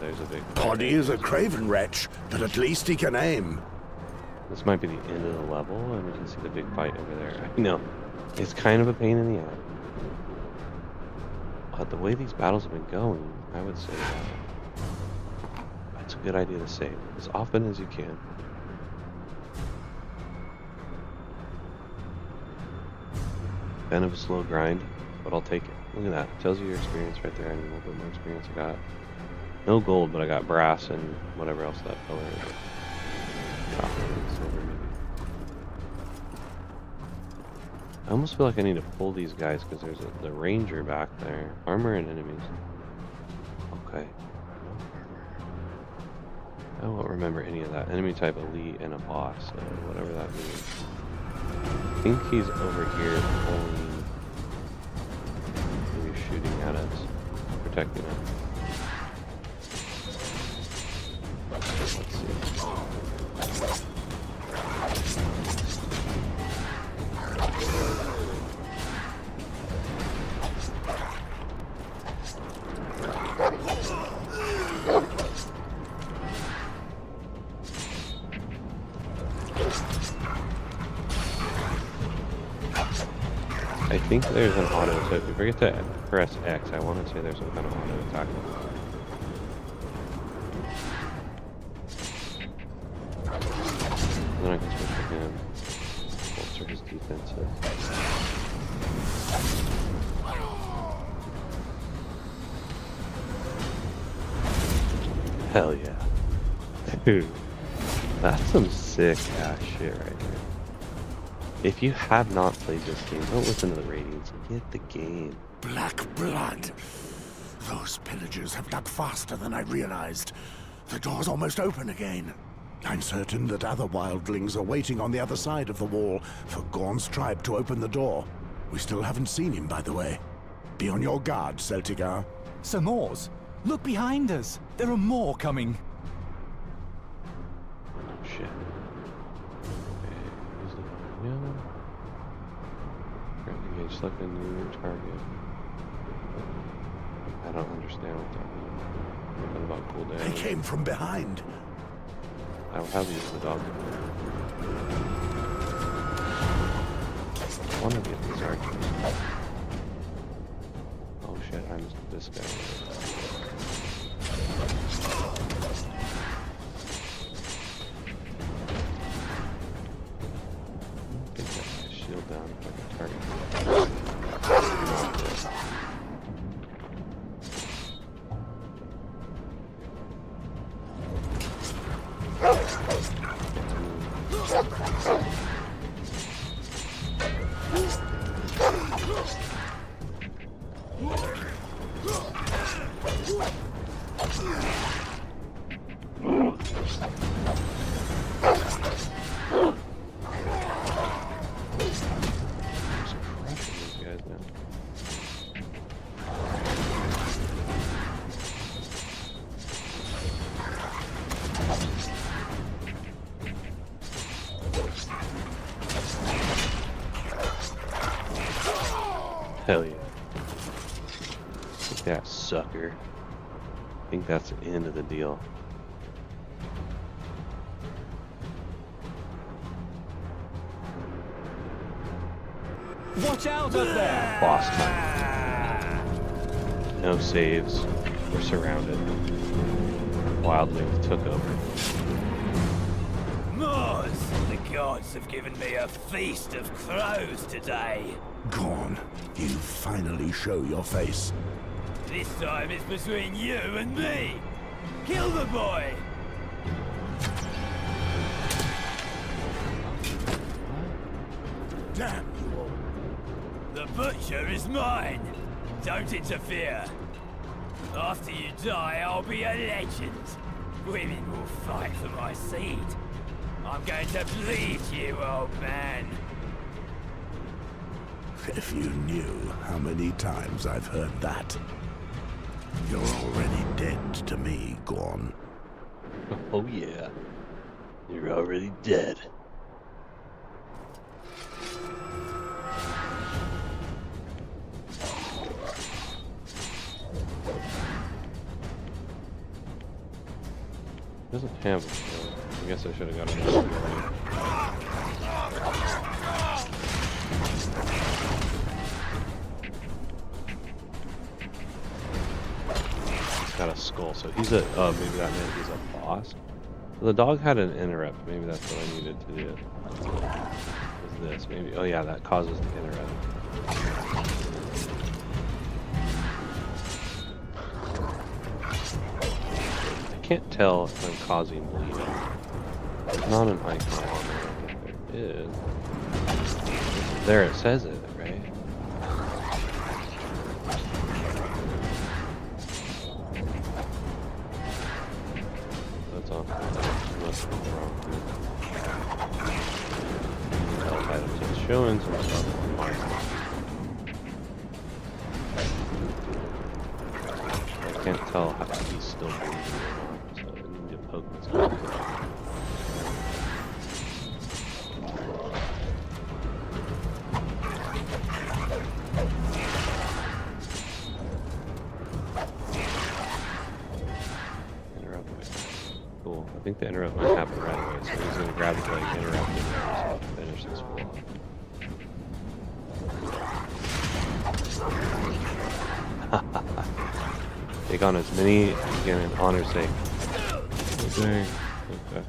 there's a big fight. Poddy is a craven wretch, but at least he can aim. This might be the end of the level, and we can see the big fight over there. I know, it's kind of a pain in the eye. But the way these battles have been going, I would say that it's a good idea to save as often as you can. Kind of a slow grind, but I'll take it. Look at that. Tells you your experience right there. I need a little bit more experience. I got no gold, but I got brass and whatever else that color is. Copper and silver, maybe. I almost feel like I need to pull these guys because there's the ranger back there. Armor and enemies. Okay. I won't remember any of that. Enemy type elite and a boss, so whatever that means. I think he's over here pulling, maybe shooting at us, protecting us. Let's see. I think there's an auto, so if you forget to press X, I want to say there's some kind of auto attack. And then I can switch to him. Bolster his defenses. Hell yeah. Dude, that's some sick ass shit right here. If you have not played this game, don't listen to the ratings. Get the game. Black blood. Those pillagers have dug faster than I realized. The door's almost open again. I'm certain that other wildlings are waiting on the other side of the wall for Gorn's tribe to open the door. We still haven't seen him, by the way. Be on your guard, Celtigar. Some Moors, look behind us. There are more coming. Oh shit. Yeah. Engage, select a new target. I don't understand what that means. What about cooldown? They came from behind. I will have used the dog. I want to get these archers. Oh shit, I missed this guy. Shield down if I can target. Hell yeah. Take that, sucker. I think that's the end of the deal. Watch out up there! Boss time. No saves. We're surrounded. Wildlings took over. Moors, the gods have given me a feast of crows today. Gorn, you finally show your face. This time it's between you and me. Kill the boy! Damn you all. The butcher is mine. Don't interfere. After you die, I'll be a legend. Women will fight for my seed. I'm going to bleed you, old man. If you knew how many times I've heard that. You're already dead to me, Gorn. Oh yeah. You're already dead. Doesn't have a shield. I guess I should have got another ability. He's got a skull, so he's a. Oh, maybe that meant he's a boss. So the dog had an interrupt. Maybe that's what I needed to do. Is this maybe? Oh yeah, that causes the interrupt. I can't tell if I'm causing bleeding. There's not an icon on there. There is. There it says it, right? That's off. Must be wrong. Health items. It's showing some stuff on my side. I can't tell if he's still breathing or not, so I need to poke this guy. Cool. I think the interrupt might happen right away, so he's gonna grab his leg, interrupt him, and just finish this fool off. Take on as many as you can in honor's sake. Okay. Okay.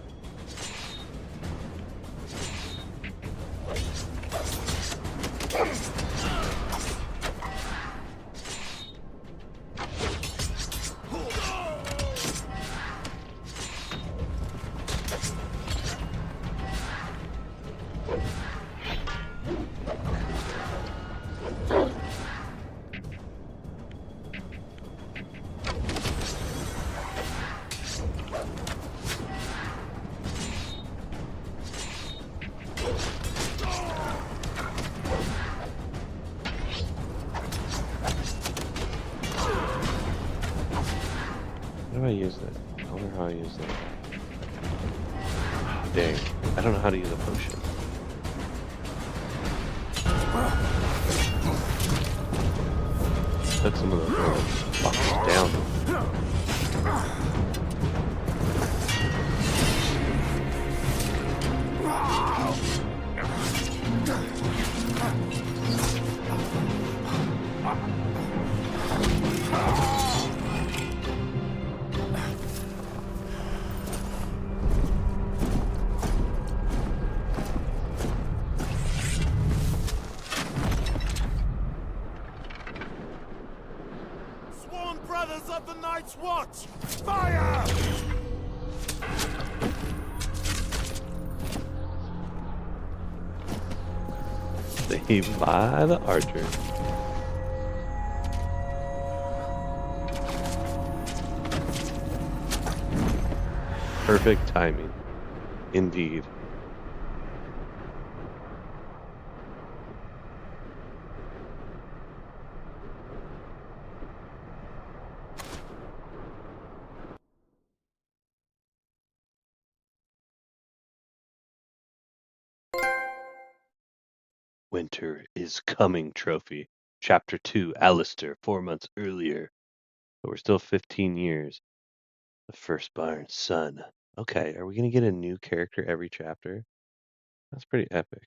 How do I use that? I wonder how I use that. Dang. I don't know how to use a potion. Took some of the boxes down. Brothers of the Night's Watch! Fire! Saved by the archer. Perfect timing. Indeed. Winter is Coming trophy. Chapter 2, Alistair, 4 months earlier. But we're still 15 years. The firstborn son. Okay, are we going to get a new character every chapter? That's pretty epic.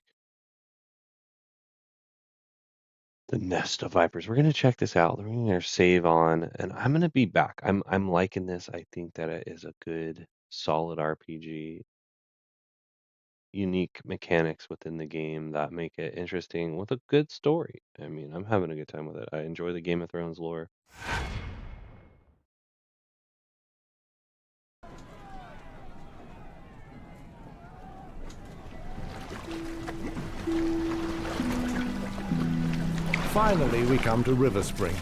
The Nest of Vipers. We're going to check this out. We're going to save on, and I'm going to be back. I'm liking this. I think that it is a good, solid RPG. Unique mechanics within the game that make it interesting with a good story. I mean, I'm having a good time with it. I enjoy the Game of Thrones lore. Finally, we come to River Spring.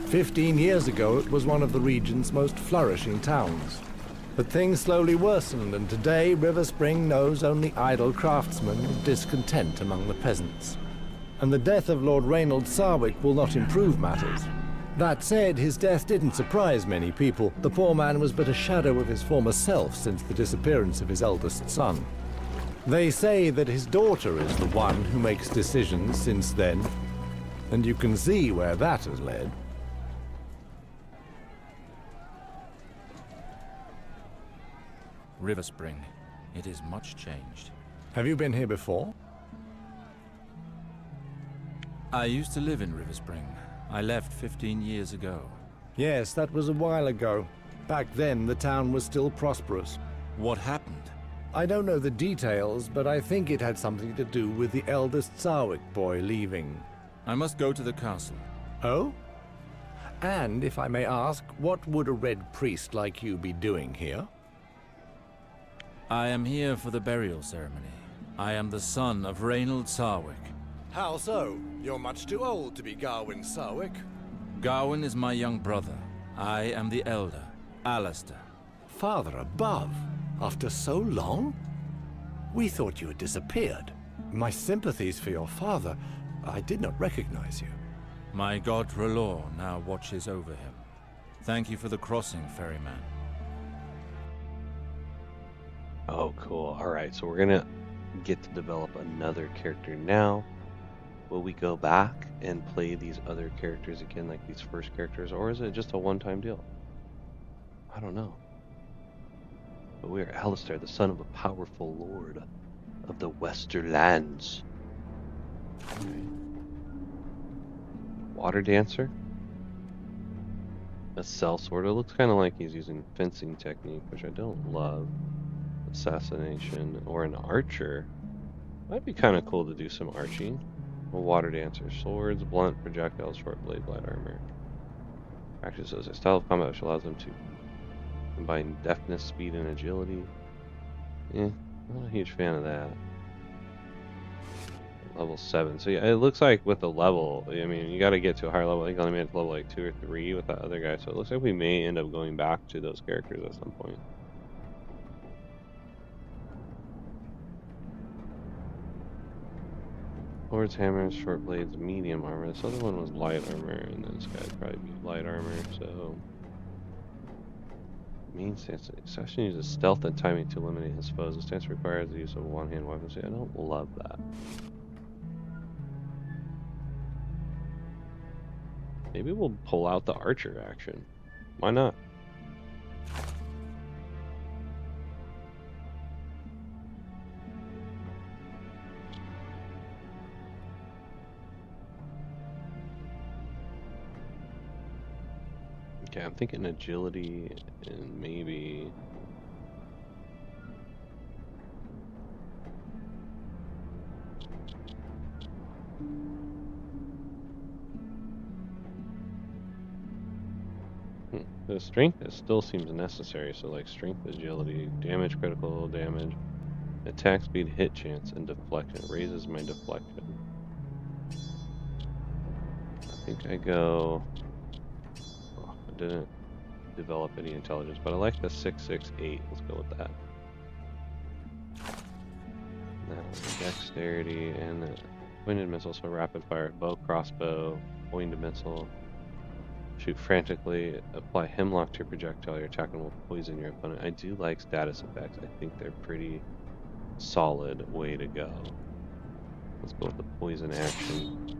15 years ago, it was one of the region's most flourishing towns. But things slowly worsened, and today River Spring knows only idle craftsmen and discontent among the peasants. And the death of Lord Reynold Sarwick will not improve matters. That said, his death didn't surprise many people. The poor man was but a shadow of his former self since the disappearance of his eldest son. They say that his daughter is the one who makes decisions since then, and you can see where that has led. River Spring. It is much changed. Have you been here before? I used to live in River Spring. I left 15 years ago. Yes, that was a while ago. Back then, the town was still prosperous. What happened? I don't know the details, but I think it had something to do with the eldest Sarwick boy leaving. I must go to the castle. Oh? And, if I may ask, what would a red priest like you be doing here? I am here for the burial ceremony. I am the son of Reynold Sarwick. How so? You're much too old to be Gawain Sarwick. Gawain is my young brother. I am the elder, Alistair. Father above? After so long? We thought you had disappeared. My sympathies for your father. I did not recognize you. My god R'hllor now watches over him. Thank you for the crossing, ferryman. Oh, cool. Alright, so we're gonna get to develop another character now. Will we go back and play these other characters again, like these first characters, or is it just a one-time deal? I don't know. But we are Alistair, the son of a powerful lord of the Westerlands. Okay. Water dancer. A sellsword. It looks kind of like he's using fencing technique, which I don't love. Assassination. Or an archer. Might be kind of cool to do some arching. A water dancer. Swords, blunt, projectiles, short blade, light armor. Practices a style of combat which allows them to combine deftness, speed, and agility. Not a huge fan of that. Level 7. So yeah, it looks like with the level, I mean, you got to get to a higher level. I think I only made it to level like 2 or 3 with that other guy. So it looks like we may end up going back to those characters at some point. Swords, hammers, short blades, medium armor. This other one was light armor, and this guy'd probably be light armor, so... Main stance. Assassin uses stealth and timing to eliminate his foes. The stance requires the use of one-hand weapons. I don't love that. Maybe we'll pull out the archer action. Why not? Okay, I'm thinking agility and maybe... The strength, it still seems necessary, so like strength, agility, damage, critical damage, attack speed, hit chance, and deflection. It raises my deflection. I think I go... Oh, I didn't develop any intelligence, but I like the 668. Let's go with that. Now, dexterity and the pointed missile, so rapid fire, bow, crossbow, pointed missile. Shoot frantically, apply hemlock to your projectile, your attack will poison your opponent. I do like status effects. I think they're pretty solid way to go. Let's go with the poison action.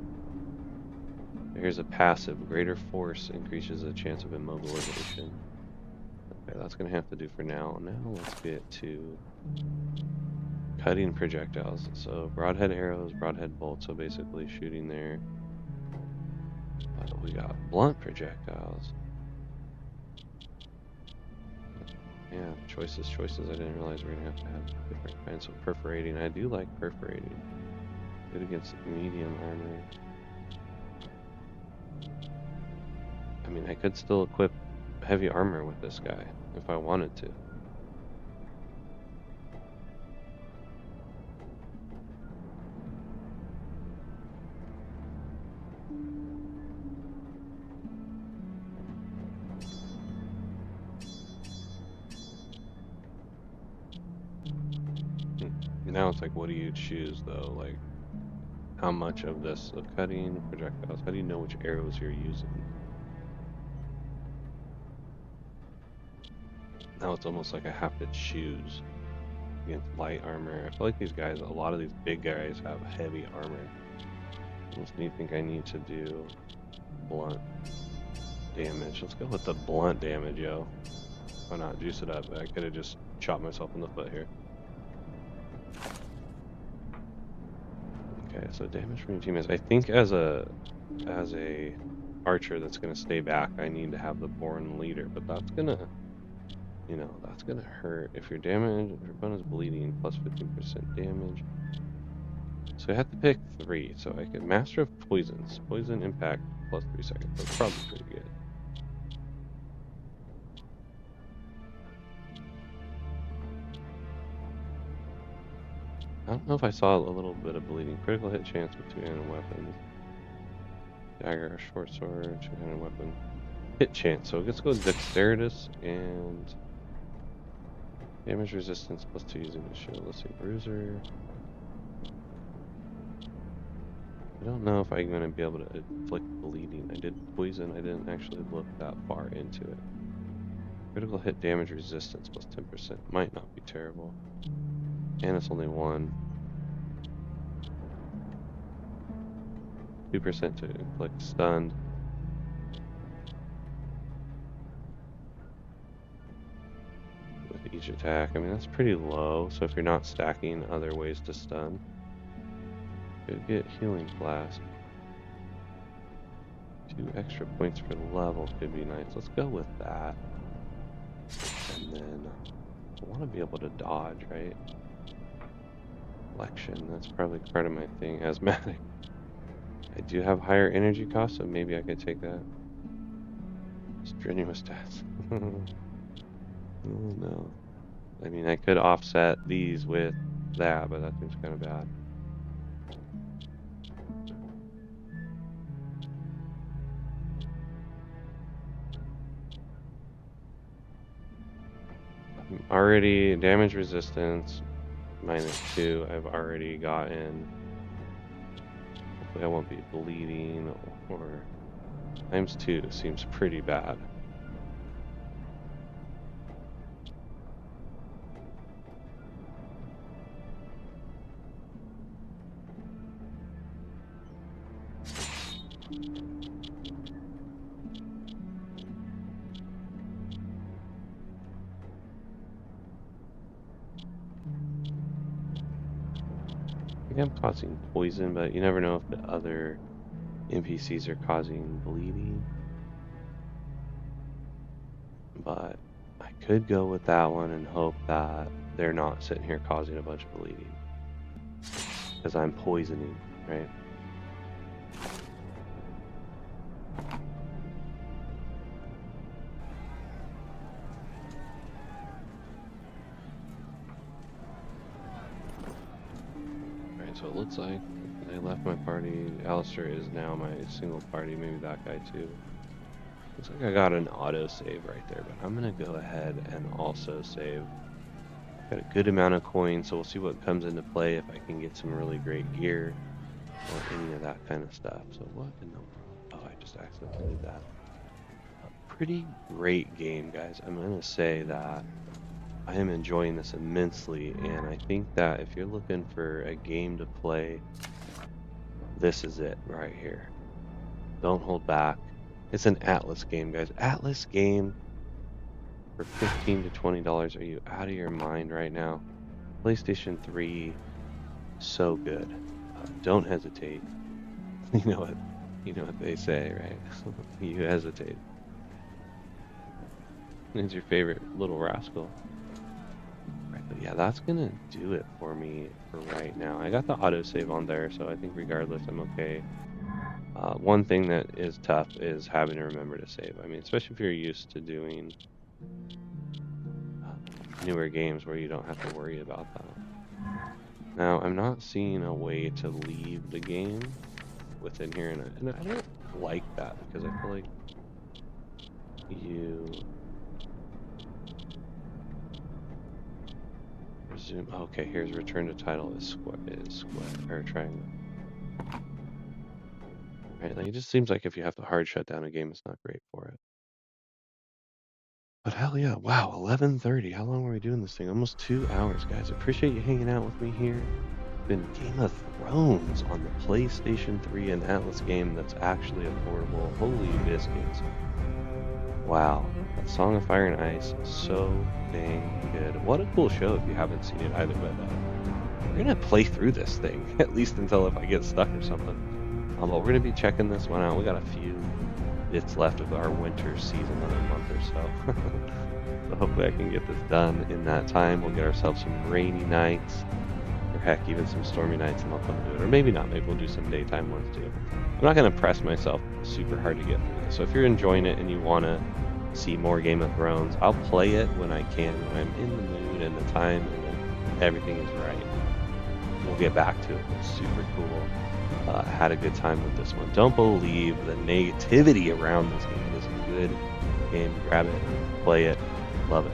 Here's a passive. Greater force increases the chance of immobilization. Okay, that's going to have to do for now. Now let's get to cutting projectiles. So broadhead arrows, broadhead bolts, so basically shooting there. We got blunt projectiles. Yeah, choices. I didn't realize we are going to have different kinds of perforating. I do like perforating. Good against medium armor. I mean, I could still equip heavy armor with this guy if I wanted to. Now it's like, what do you choose though? Like, how much of this of cutting projectiles? How do you know which arrows you're using? Now it's almost like I have to choose against light armor. I feel like these guys, a lot of these big guys have heavy armor. Almost think I need to do blunt damage. Let's go with the blunt damage, yo. Why not juice it up? I could have just shot myself in the foot here. Okay, so damage from your teammates. I think as a archer that's gonna stay back, I need to have the born leader, but that's gonna, you know, that's gonna hurt. If your opponent's bleeding, plus 15% damage. So I have to pick 3. So I get Master of Poisons, poison impact plus 3 seconds. That's probably pretty good. I don't know if I saw a little bit of bleeding. Critical hit chance with 2-handed weapons. Dagger, short sword, 2-handed weapon. Hit chance, so let's go Dexterous and damage resistance plus 2 using the shield. Let's see, Bruiser. I don't know if I'm going to be able to inflict bleeding. I did poison, I didn't actually look that far into it. Critical hit damage resistance plus 10% might not be terrible. And it's only 1. 2% to inflict stunned. With each attack. I mean, that's pretty low, so if you're not stacking other ways to stun, could get Healing Flask. 2 extra points for the level could be nice. Let's go with that. And then I want to be able to dodge, right? Flexion, that's probably part of my thing. Asthmatic. I do have higher energy costs, so maybe I could take that. Strenuous stats. Oh no. I mean, I could offset these with that, but that seems kind of bad. I'm already damage resistance -2. I've already gotten. Hopefully, I won't be bleeding, or -2 seems pretty bad. I think I'm causing poison, but you never know if the other NPCs are causing bleeding. But I could go with that one and hope that they're not sitting here causing a bunch of bleeding. Because I'm poisoning, right? Alright, so it looks like they left my party. Alistair is now my single party, maybe that guy too. Looks like I got an auto save right there, but I'm gonna go ahead and also save. Got a good amount of coins, so we'll see what comes into play if I can get some really great gear or any of that kind of stuff. So what in the world? Oh, I just accidentally did that. A pretty great game, guys. I'm gonna say that I am enjoying this immensely, and I think that if you're looking for a game to play, this is it right here. Don't hold back. It's an Atlas game, guys. Atlas game for $15 to $20. Are you out of your mind right now? PlayStation 3, so good. Don't hesitate. You know what they say, right? You hesitate. It's your favorite little rascal. Right, but yeah, that's gonna do it for me for right now. I got the autosave on there, so I think regardless, I'm okay. One thing that is tough is having to remember to save. I mean, especially if you're used to doing newer games where you don't have to worry about that. Now, I'm not seeing a way to leave the game within here, and I don't like that because I feel like you resume. Okay, here's return to title is square or triangle. Right, like it just seems like if you have to hard shut down a game, it's not great for it. But hell yeah, wow, 11:30. How long were we doing this thing? Almost 2 hours, guys. Appreciate you hanging out with me here. been Game of Thrones on the PlayStation 3 and Atlas game that's actually affordable. Holy biscuits. Wow. That Song of Fire and Ice is so dang good. What a cool show if you haven't seen it either, but we're going to play through this thing, at least until if I get stuck or something. But we're going to be checking this one out. We got a few bits left of our winter season, another month or so. So hopefully I can get this done in that time. We'll get ourselves some rainy nights, or heck, even some stormy nights, and I'll come do it. Or maybe not. Maybe we'll do some daytime ones too. I'm not going to press myself super hard to get through this. So if you're enjoying it and you want to see more Game of Thrones, I'll play it when I can, when I'm in the mood and the time and when everything is right. We'll get back to it. It's super cool. Had a good time with this one. Don't believe the negativity around this game. It is a good game. Grab it, play it, love it.